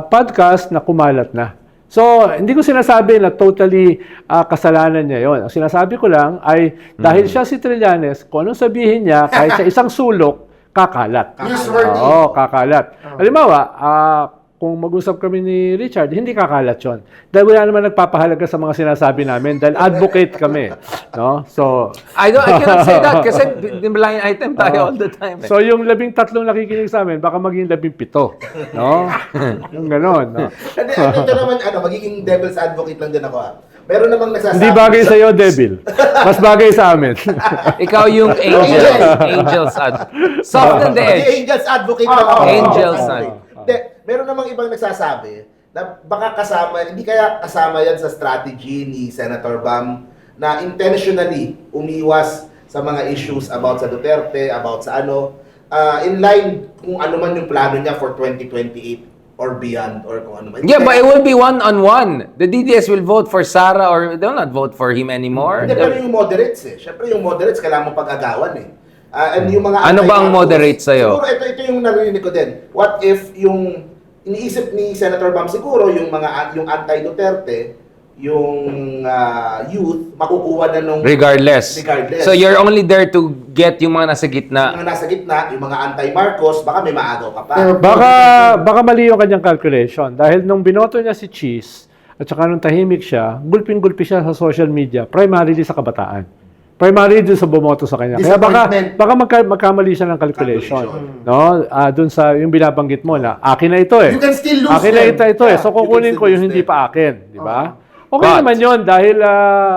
podcast na kumalat na. So, hindi ko sinasabi na totally kasalanan niya yon. Ang sinasabi ko lang ay dahil siya si Trillanes, kung anong sabihin niya, kahit sa isang sulok, kakalat. Newsworthy. Oo, kakalat. Halimbawa, kung mag-usap kami ni Richard, hindi kakalat yun. Dahil wala naman nagpapahalaga sa mga sinasabi namin dahil advocate kami. No? So, I cannot say that kasi blind item tayo all the time. so yung 13 nakikinig sa amin, baka maging 17. No? Yung ganon. No? Ito naman, magiging devil's advocate lang din ako. Meron namang nagsasabi. Hindi bagay sa iyo, Devil. Mas bagay sa amin. Ikaw yung angel's soft on the edge. Angel's advocate lang ako. Angel's Hindi, meron namang ibang nagsasabi na baka hindi kaya kasama yan sa strategy ni Senator Bam na intentionally umiwas sa mga issues about sa Duterte, about sa in line kung ano man yung plano niya for 2028 or beyond or kung ano man. Yeah, but it will be one-on-one. The DDS will vote for Sara or they will not vote for him anymore. Hindi, pero yung moderates Siyempre yung moderates kailangan mo pag-agawan And yung mga Ano ba ang moderate sa'yo? Siguro ito yung narinig ko din. What if yung iniisip ni Senator Bam siguro yung anti-Duterte, yung youth, makukuha na nung... Regardless. So you're only there to get yung mga nasa gitna. Yung mga nasa gitna, yung mga anti-Marcos, baka may maagaw ka pa. Baka mali yung kanyang calculation. Dahil nung binoto niya si Cheese, at saka nung tahimik siya, gulping-gulpi siya sa social media, primarily sa kabataan. Primarily dun sa bumoto sa kanya. Kaya baka magkamali siya ng calculation. No? Dun sa yung binabanggit mo na, akin na ito You can still lose Akin na them. ito So kukunin ko yung hindi pa akin. Di ba? Okay But, naman yun dahil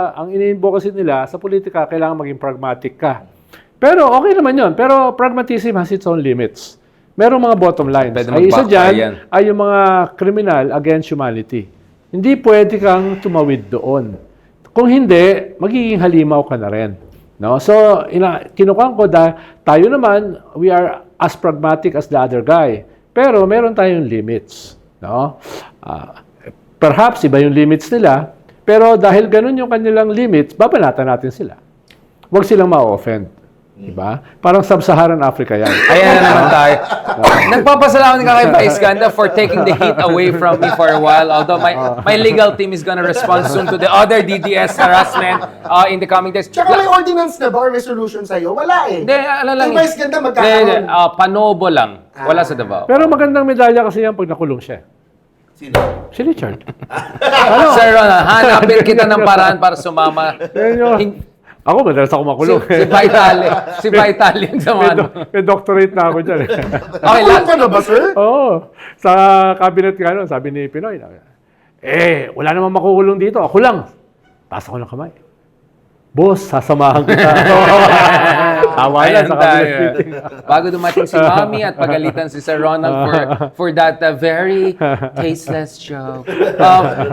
ang ini-advocacy nila sa politika, kailangan maging pragmatic ka. Pero okay naman yun. Pero pragmatism has its own limits. Merong mga bottom lines. Ay isa dyan ay yung mga criminal against humanity. Hindi pwede kang tumawid doon. Kung hindi, magiging halimaw ka na rin. No? So, kinukuhan ko tayo naman, we are as pragmatic as the other guy. Pero meron tayong limits. No? Perhaps iba yung limits nila, pero dahil ganun yung kanilang limits, babanatan natin sila. Huwag silang ma-offend. Diba? Parang Sub-Saharan Africa yan. Ayan na naman tayo. Nagpapasalamat ka kay Vice Ganda for taking the heat away from me for a while. Although my legal team is gonna respond soon to the other DDS harassment in the coming days. Tsaka may ordinance na ba or resolution sa'yo? Wala Hindi, ano lang. Ang Vice Ganda magkakaroon. Panobo lang. Wala sa Davao. Pero magandang medalya kasi yan pag nakulong siya. Sino? Si Richard. Sir Ronald, hanapin kita ng paraan para sumama. Ako, madalas ako makulong. Si Vitali yung sama. May doctorate na ako dyan. Okay, Nakulong ka na ba, sir? Oo. Sa cabinet ka, sabi ni Pinoy, wala namang makukulong dito. Ako lang. Taas ako ng kamay. Boss, sasamahan kita. Tawa yan sa cabinet meeting. Bago dumating si Mami at pagalitan si Sir Ronald for that very tasteless joke.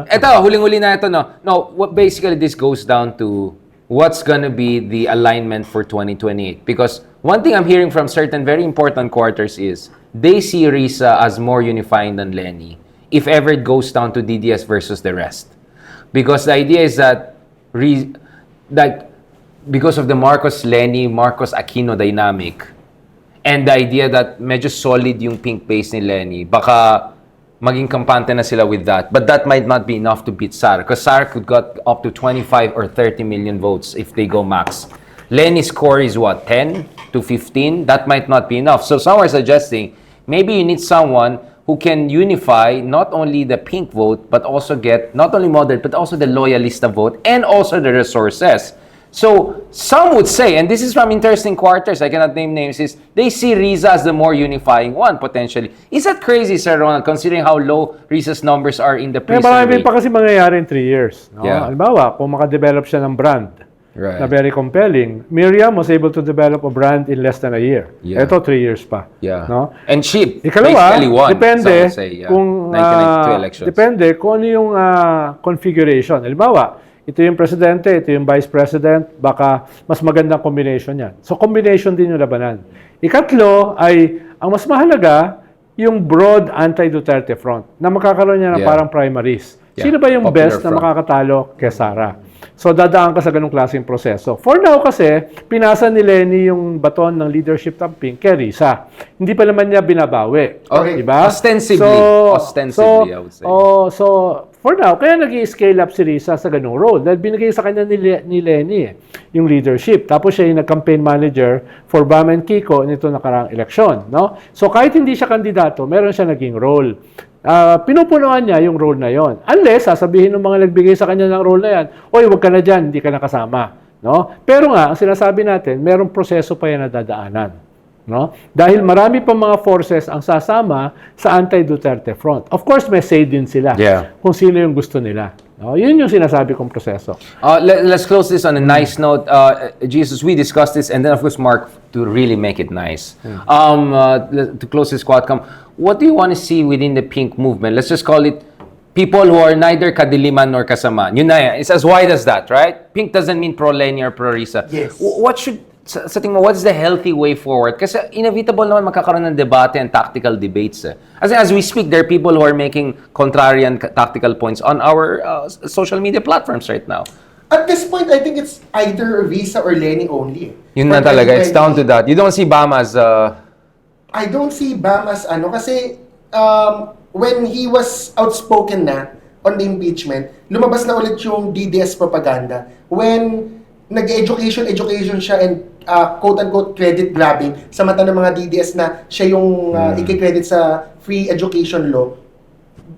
Ito, huling-huli na ito. No, basically this goes down to what's gonna be the alignment for 2028. Because one thing I'm hearing from certain very important quarters is they see Risa as more unifying than Lenny if ever it goes down to DDS versus the rest. Because the idea is that because of the Marcos-Lenny, Marcos-Aquino dynamic and the idea that medyo solid yung pink base ni Lenny, baka maging kampante na sila with that. But that might not be enough to beat Sara. Because Sara could got up to 25 or 30 million votes if they go max. Lenny's score is what, 10 to 15? That might not be enough. So some are suggesting, maybe you need someone who can unify not only the pink vote, but also get not only moderate, but also the loyalista vote, and also the resources. So, some would say, and this is from interesting quarters, I cannot name names, is they see Riza as the more unifying one, potentially. Is that crazy, Sir Ronald, considering how low Riza's numbers are in the pre-survey? Marami pa kasi mangyayari in 3 years. No? Yeah. Halimbawa, kung makadevelop siya ng brand na very compelling, Miriam was able to develop a brand in less than a year. Yeah. Ito, 3 years pa. Yeah. No? And she Ikalawa, basically won, depende some would say, yeah. kung 1992 elections. depende kung ano yung configuration. Halimbawa, ito yung presidente, ito yung vice president, baka mas magandang combination yan. So, combination din yung labanan. Ikatlo ay, ang mas mahalaga, yung broad anti-Duterte front na makakaroon niya ng parang primaries. Yeah. Sino ba yung Popular best na front. makakatalo kay Sara? So, dadaan ka sa ganung klaseng proseso. For now kasi, pinasa ni Lenny yung baton ng leadership ng Pink kay Risa. Hindi pa naman niya binabawi. Okay. Diba? Ostensibly, I would say. So, for now, kaya nag-i-scale up si Risa sa ganung role. Dahil binigay sa kanya ni Lenny yung leadership. Tapos siya yung nag-campaign manager for Bam and Kiko nito nakaraang eleksyon. No? So, kahit hindi siya kandidato, meron siya naging role. pinupunuan niya yung role na yon. Unless, sasabihin ng mga nagbigay sa kanya ng role na yan, oy, wag ka na dyan, hindi ka nakasama. No? Pero nga, ang sinasabi natin, merong proseso pa yan na dadaanan. No? Dahil marami pa mga forces ang sasama sa anti-Duterte front. Of course, may say din sila kung sino yung gusto nila. No? Yun yung sinasabi kong proseso. Let's close this on a nice note. Jesus, we discussed this, and then of course, Mark, to really make it nice. To close this Quadcom, what do you want to see within the pink movement? Let's just call it people who are neither kadiliman nor kasama. Yun na yan. It's as wide as that, right? Pink doesn't mean pro-Lenny or pro-Risa. Yes. What should, sa tingin mo, what's the healthy way forward? Kasi inevitable naman magkakaroon ng debate and tactical debates. As we speak, there are people who are making contrarian tactical points on our social media platforms right now. At this point, I think it's either Risa or Lenny only. Yun na talaga. It's down to that. You don't see Bam as... I don't see Bam as kasi when he was outspoken na on the impeachment, lumabas na ulit yung DDS propaganda. When nag-education siya and quote-unquote credit grabbing sa mata ng mga DDS na siya yung i-credit sa free education law.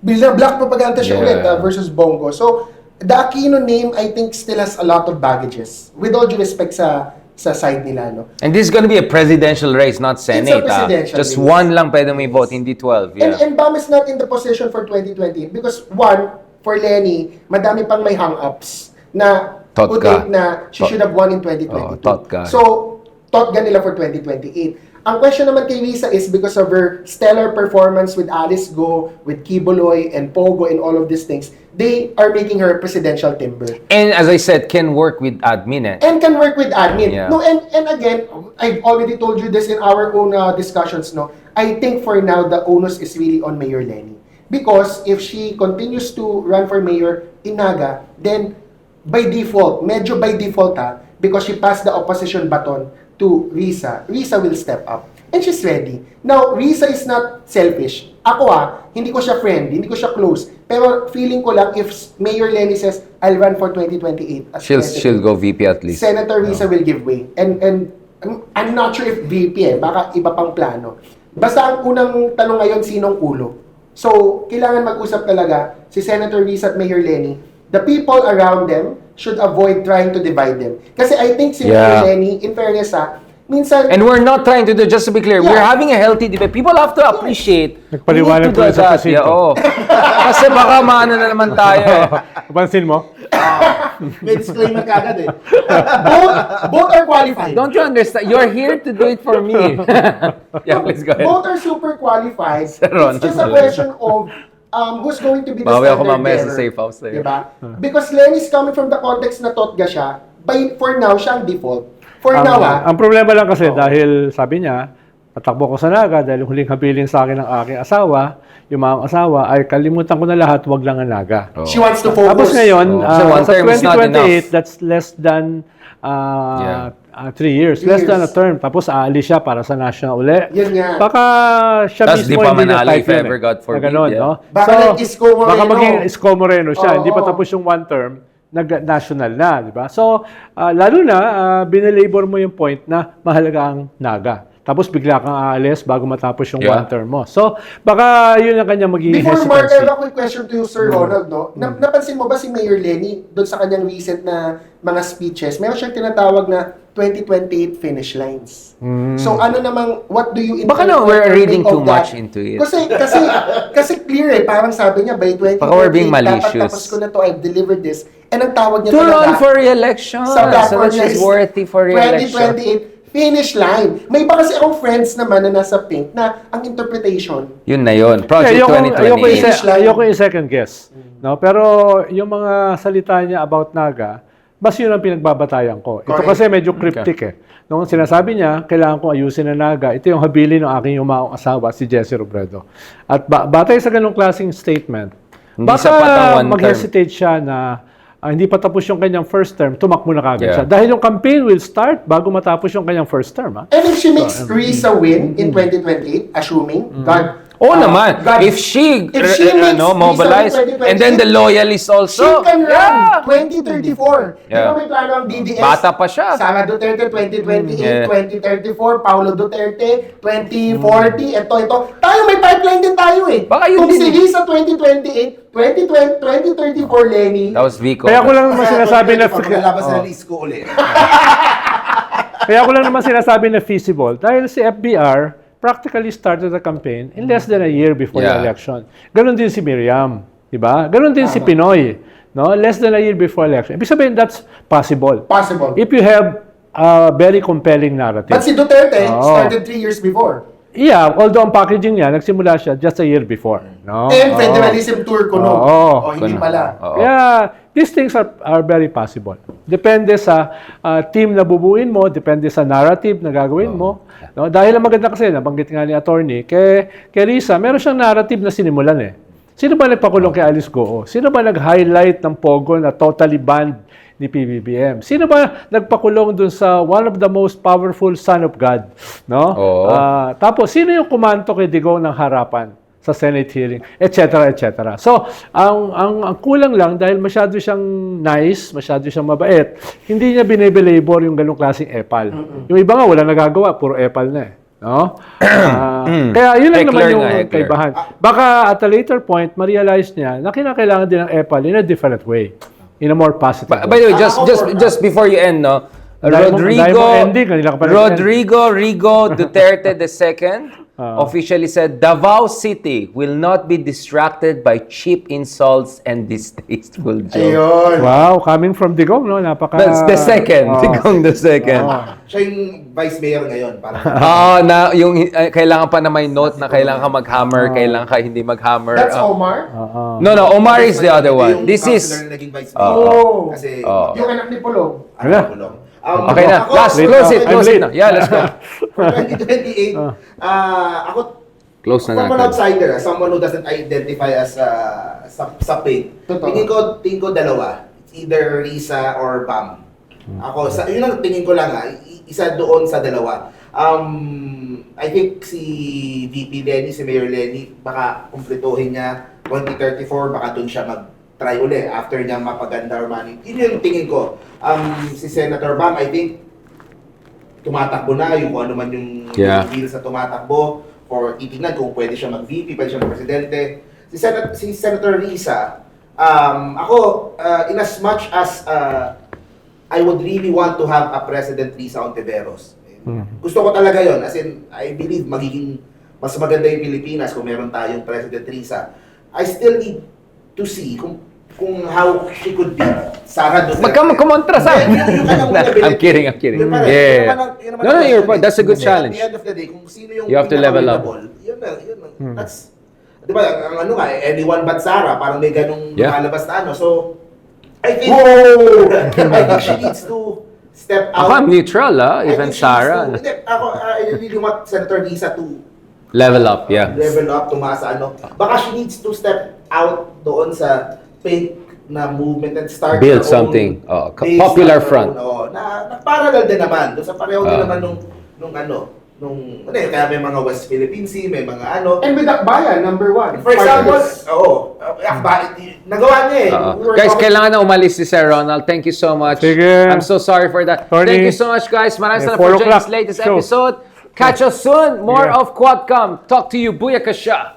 Black propaganda siya ulit versus Bongo. So, the Aquino name, I think, still has a lot of baggages. With all due respect sa side nila, no? And this is going to be a presidential race, not Senate. It's a presidential Just race. one lang pwede may vote, hindi 12. Yeah. And Bam is not in the position for 2020 because one, for Lenny, madami pang may hang-ups na Totka. na she should have won in 2022. Totka. So, Totka nila for 2028. Ang question naman kay Risa is because of her stellar performance with Alice Go, with Kibuloy, and Pogo, and all of these things, they are making her presidential timber. And as I said, can work with admin. And can work with admin. Yeah. No, and again, I've already told you this in our own discussions, no? I think for now, the onus is really on Mayor Lenny. Because if she continues to run for mayor in Naga, then by default, medyo by default because she passed the opposition baton to Risa, Risa will step up. And she's ready. Now, Risa is not selfish. Ako hindi ko siya friend, hindi ko siya close. Pero feeling ko lang if Mayor Lenny says, I'll run for 2028 as She'll go VP at least. Senator Risa will give way. And I'm not sure if VP baka iba pang plano. Basta ang unang tanong ngayon, sinong ulo? So, kailangan mag-usap talaga si Senator Risa at Mayor Lenny. The people around them should avoid trying to divide them. Kasi I think si Mayor Lenny, in fairness minsan... And we're not trying to do, just to be clear, we're having a healthy debate. People have to appreciate. Nagpaliwanag ko sa presinto. Kasi baka maano na naman tayo. Napansin mo? May disclaimer kagad both are qualified. Don't you understand? You're here to do it for me. Yeah, please go ahead. Both are super qualified. Ron, It's just a question of who's going to be the Bawi ako standard mamaya sa bearer. safe house na yun. Diba? Because Lenny's coming from the context na Totga siya. For now, siya ang default. For now, Ang problema lang kasi dahil sabi niya, patakbo ko sa Naga dahil huling habilin sa akin ng aking asawa, yung mga asawa ay kalimutan ko na lahat, wag lang ang Naga. she wants to focus. Tapos ngayon, So one sa term is not 2028, that's less than 3 years. Less than a term. Tapos aalis siya para sa national uli. Yan nga. Baka siya Tas mismo di pa hindi niya manalo type if yun ever, God forbid, Na ganun, yeah. no? Baka nag-Isko Moreno. Baka maging Isko Moreno siya. Oo, Hindi pa oo. tapos yung one term, nag-national na, di ba? So, lalo na, binelabor mo yung point na mahalaga ang Naga. Tapos bigla kang aalis bago matapos yung one term mo. So, baka yun ang kanya magiging Before Mark, I hesitancy. have a quick question to you, Sir Ronald, no? Napansin mo ba si Mayor Lenny doon sa kanyang recent na mga speeches? Meron siyang tinatawag na 2028 finish lines. So ano namang, what do you Baka no, we're reading too much into it. Kasi clear parang sabi niya by 2028 Baka we're being dapat malicious. tapos ko na to, I've delivered this. And ang tawag niya To talaga run for re-election. sa So platform that niya she's is worthy for re-election. 2028 finish line. May iba kasi akong friends naman na nasa pink na ang interpretation Yun na yun. Project Ayoko 2028. ayoko yung second guess. No? Pero yung mga salita niya about Naga, mas yun ang pinagbabatayan ko. Ito Correct. kasi medyo cryptic eh. Nung sinasabi niya, kailangan kong ayusin na Naga, ito yung habilin ng aking yumaong asawa, si Jessie Robredo. At batay sa ganong klaseng statement, Hindi sapat ang baka one term. mag-hesitate siya na hindi pa tapos yung kanyang first term, tumakbo na kagad Yeah. siya. Dahil yung campaign will start bago matapos yung kanyang first term. Ha? And if she makes Risa win in 2028, assuming, God Oo naman. God. If she, If she makes mobilize, Lisa 2028, and then the loyalists She also. can run Yeah. 2034. Di Yeah. ba may plano ang DDS? Bata pa siya. Sara Duterte 2028, Yeah. 2034, Paulo Duterte 2040, ito. Tayo may pipeline din tayo eh. Baka yun Kung din si eh. Lisa 2028, 2034 Lenny. That was Vico. Kaya ko lang naman sinasabi na Paglalabas na list ko ulit. Kaya ko lang naman sinasabi na feasible dahil si FBR practically started the campaign in less than a year before the Yeah. election. Ganon din si Miriam, di ba? Ganon din si Pinoy, no? Less than a year before election. Ibig sabihin, that's possible. Possible. If you have a very compelling narrative. But si Duterte Oo. started 3 years before. Yeah, although ang packaging niya, nagsimula siya just a year before. No? And Oo. federalism tour ko no. Oo. O hindi pala. Oo. Yeah, these things are very possible. Depende sa team na bubuin mo, depende sa narrative na gagawin mo. No? Dahil ang maganda kasi, nabanggit nga ni attorney, kay Risa, meron siyang narrative na sinimulan eh. Sino ba nagpakulong kay Alice Goo? Sino ba nag-highlight ng Pogo na totally banned ni PBBM? Sino ba nagpakulong dun sa one of the most powerful son of God? No? Oo. Tapos, sino yung kumanto kay Digong ng harapan sa Senate hearing, etc., etc. So, ang kulang lang dahil masyado siyang nice, masyado siyang mabait, hindi niya binibelabor yung ganung klaseng epal. Yung iba nga, wala nagagawa, puro epal na eh. No? Kaya yun lang Heckler naman yung nga, heckler. kaibahan. Baka at a later point, ma-realize niya na kinakailangan din ng epal in a different way. In a more positive way. By the way, just before you end, no? Dahil mo ending, kanila ka pa nag-end. Rigo Duterte II officially said Davao City will not be distracted by cheap insults and distasteful jokes. Ayun. Wow, coming from Digong, no? Napaka... That's the second. Digong the second. Siya yung vice mayor ngayon. Parang Na yung kailangan pa na may note na kailangan ka mag-hammer, kailangan ka hindi mag-hammer. That's Omar? No, Omar is the other one. Yung This is councilor na naging vice mayor. Oh. Kasi Yung anak ni Pulong. Wala. Kulong. okay na. Ako, Last, late close na. it. I'm Close it late. na. Yeah, let's go. For 2028, ako, Close na from an natin. outsider, someone who doesn't identify as sa faith, Totoo. tingin ko dalawa. It's either Risa or Bam. Ako, yun ang tingin ko lang isa doon sa dalawa. I think si VP Lenny, si Mayor Lenny, baka kumpletuhin niya 2034, baka doon siya mag-try uli after niya mapaganda or money. Yun yung tingin ko. Si Senator Bam, I think, tumatakbo na yung kung ano man yung Yeah. bill sa tumatakbo or titignan kung pwede siya mag-VP, pwede siya mag-presidente. Si Senator Risa, ako, in as much as I would really want to have a President Risa Ontiveros. Gusto ko talaga yon. As in, I believe magiging mas maganda yung Pilipinas kung meron tayong President Risa. I still need to see kung how she could be Sara Duterte. Magkumontra sa akin. Yung kanyang ability. I'm kidding. Yun pa rin. Yeah. Yun naman ang No, you're question right. That's a good Kasi challenge. At the end of the day, kung sino yung You have to level up. pinaka-available, yun na. That's, di ba, ang ano nga, anyone but Sara, parang may ganung Yeah. lumalabas na ano. So, I think, I think she needs to step out. Ako, I'm neutral, I even think she needs Sarah. to- Hindi, ako, I really want Senator Risa to Level up, yeah. level up, tumaas sa ano. Baka she needs to step out doon sa fake na movement and start Build her own something. base, Popular start her front. own, na parallel din naman. Doon sa pareho din naman nung kaya may mga West Philippine Sea, may mga ano. And with Akbayan, number 1. For example, nagawa niya eh. We were Guys, talking- kailangan na umalis si Sir Ronald. Thank you so much. Sige. I'm so sorry for that. Tony. Thank you so much, guys. Maraming May salamat for 4 joining this o'clock latest show. episode. Catch us soon. More Yeah. of Quadcom. Talk to you. Booyakasha.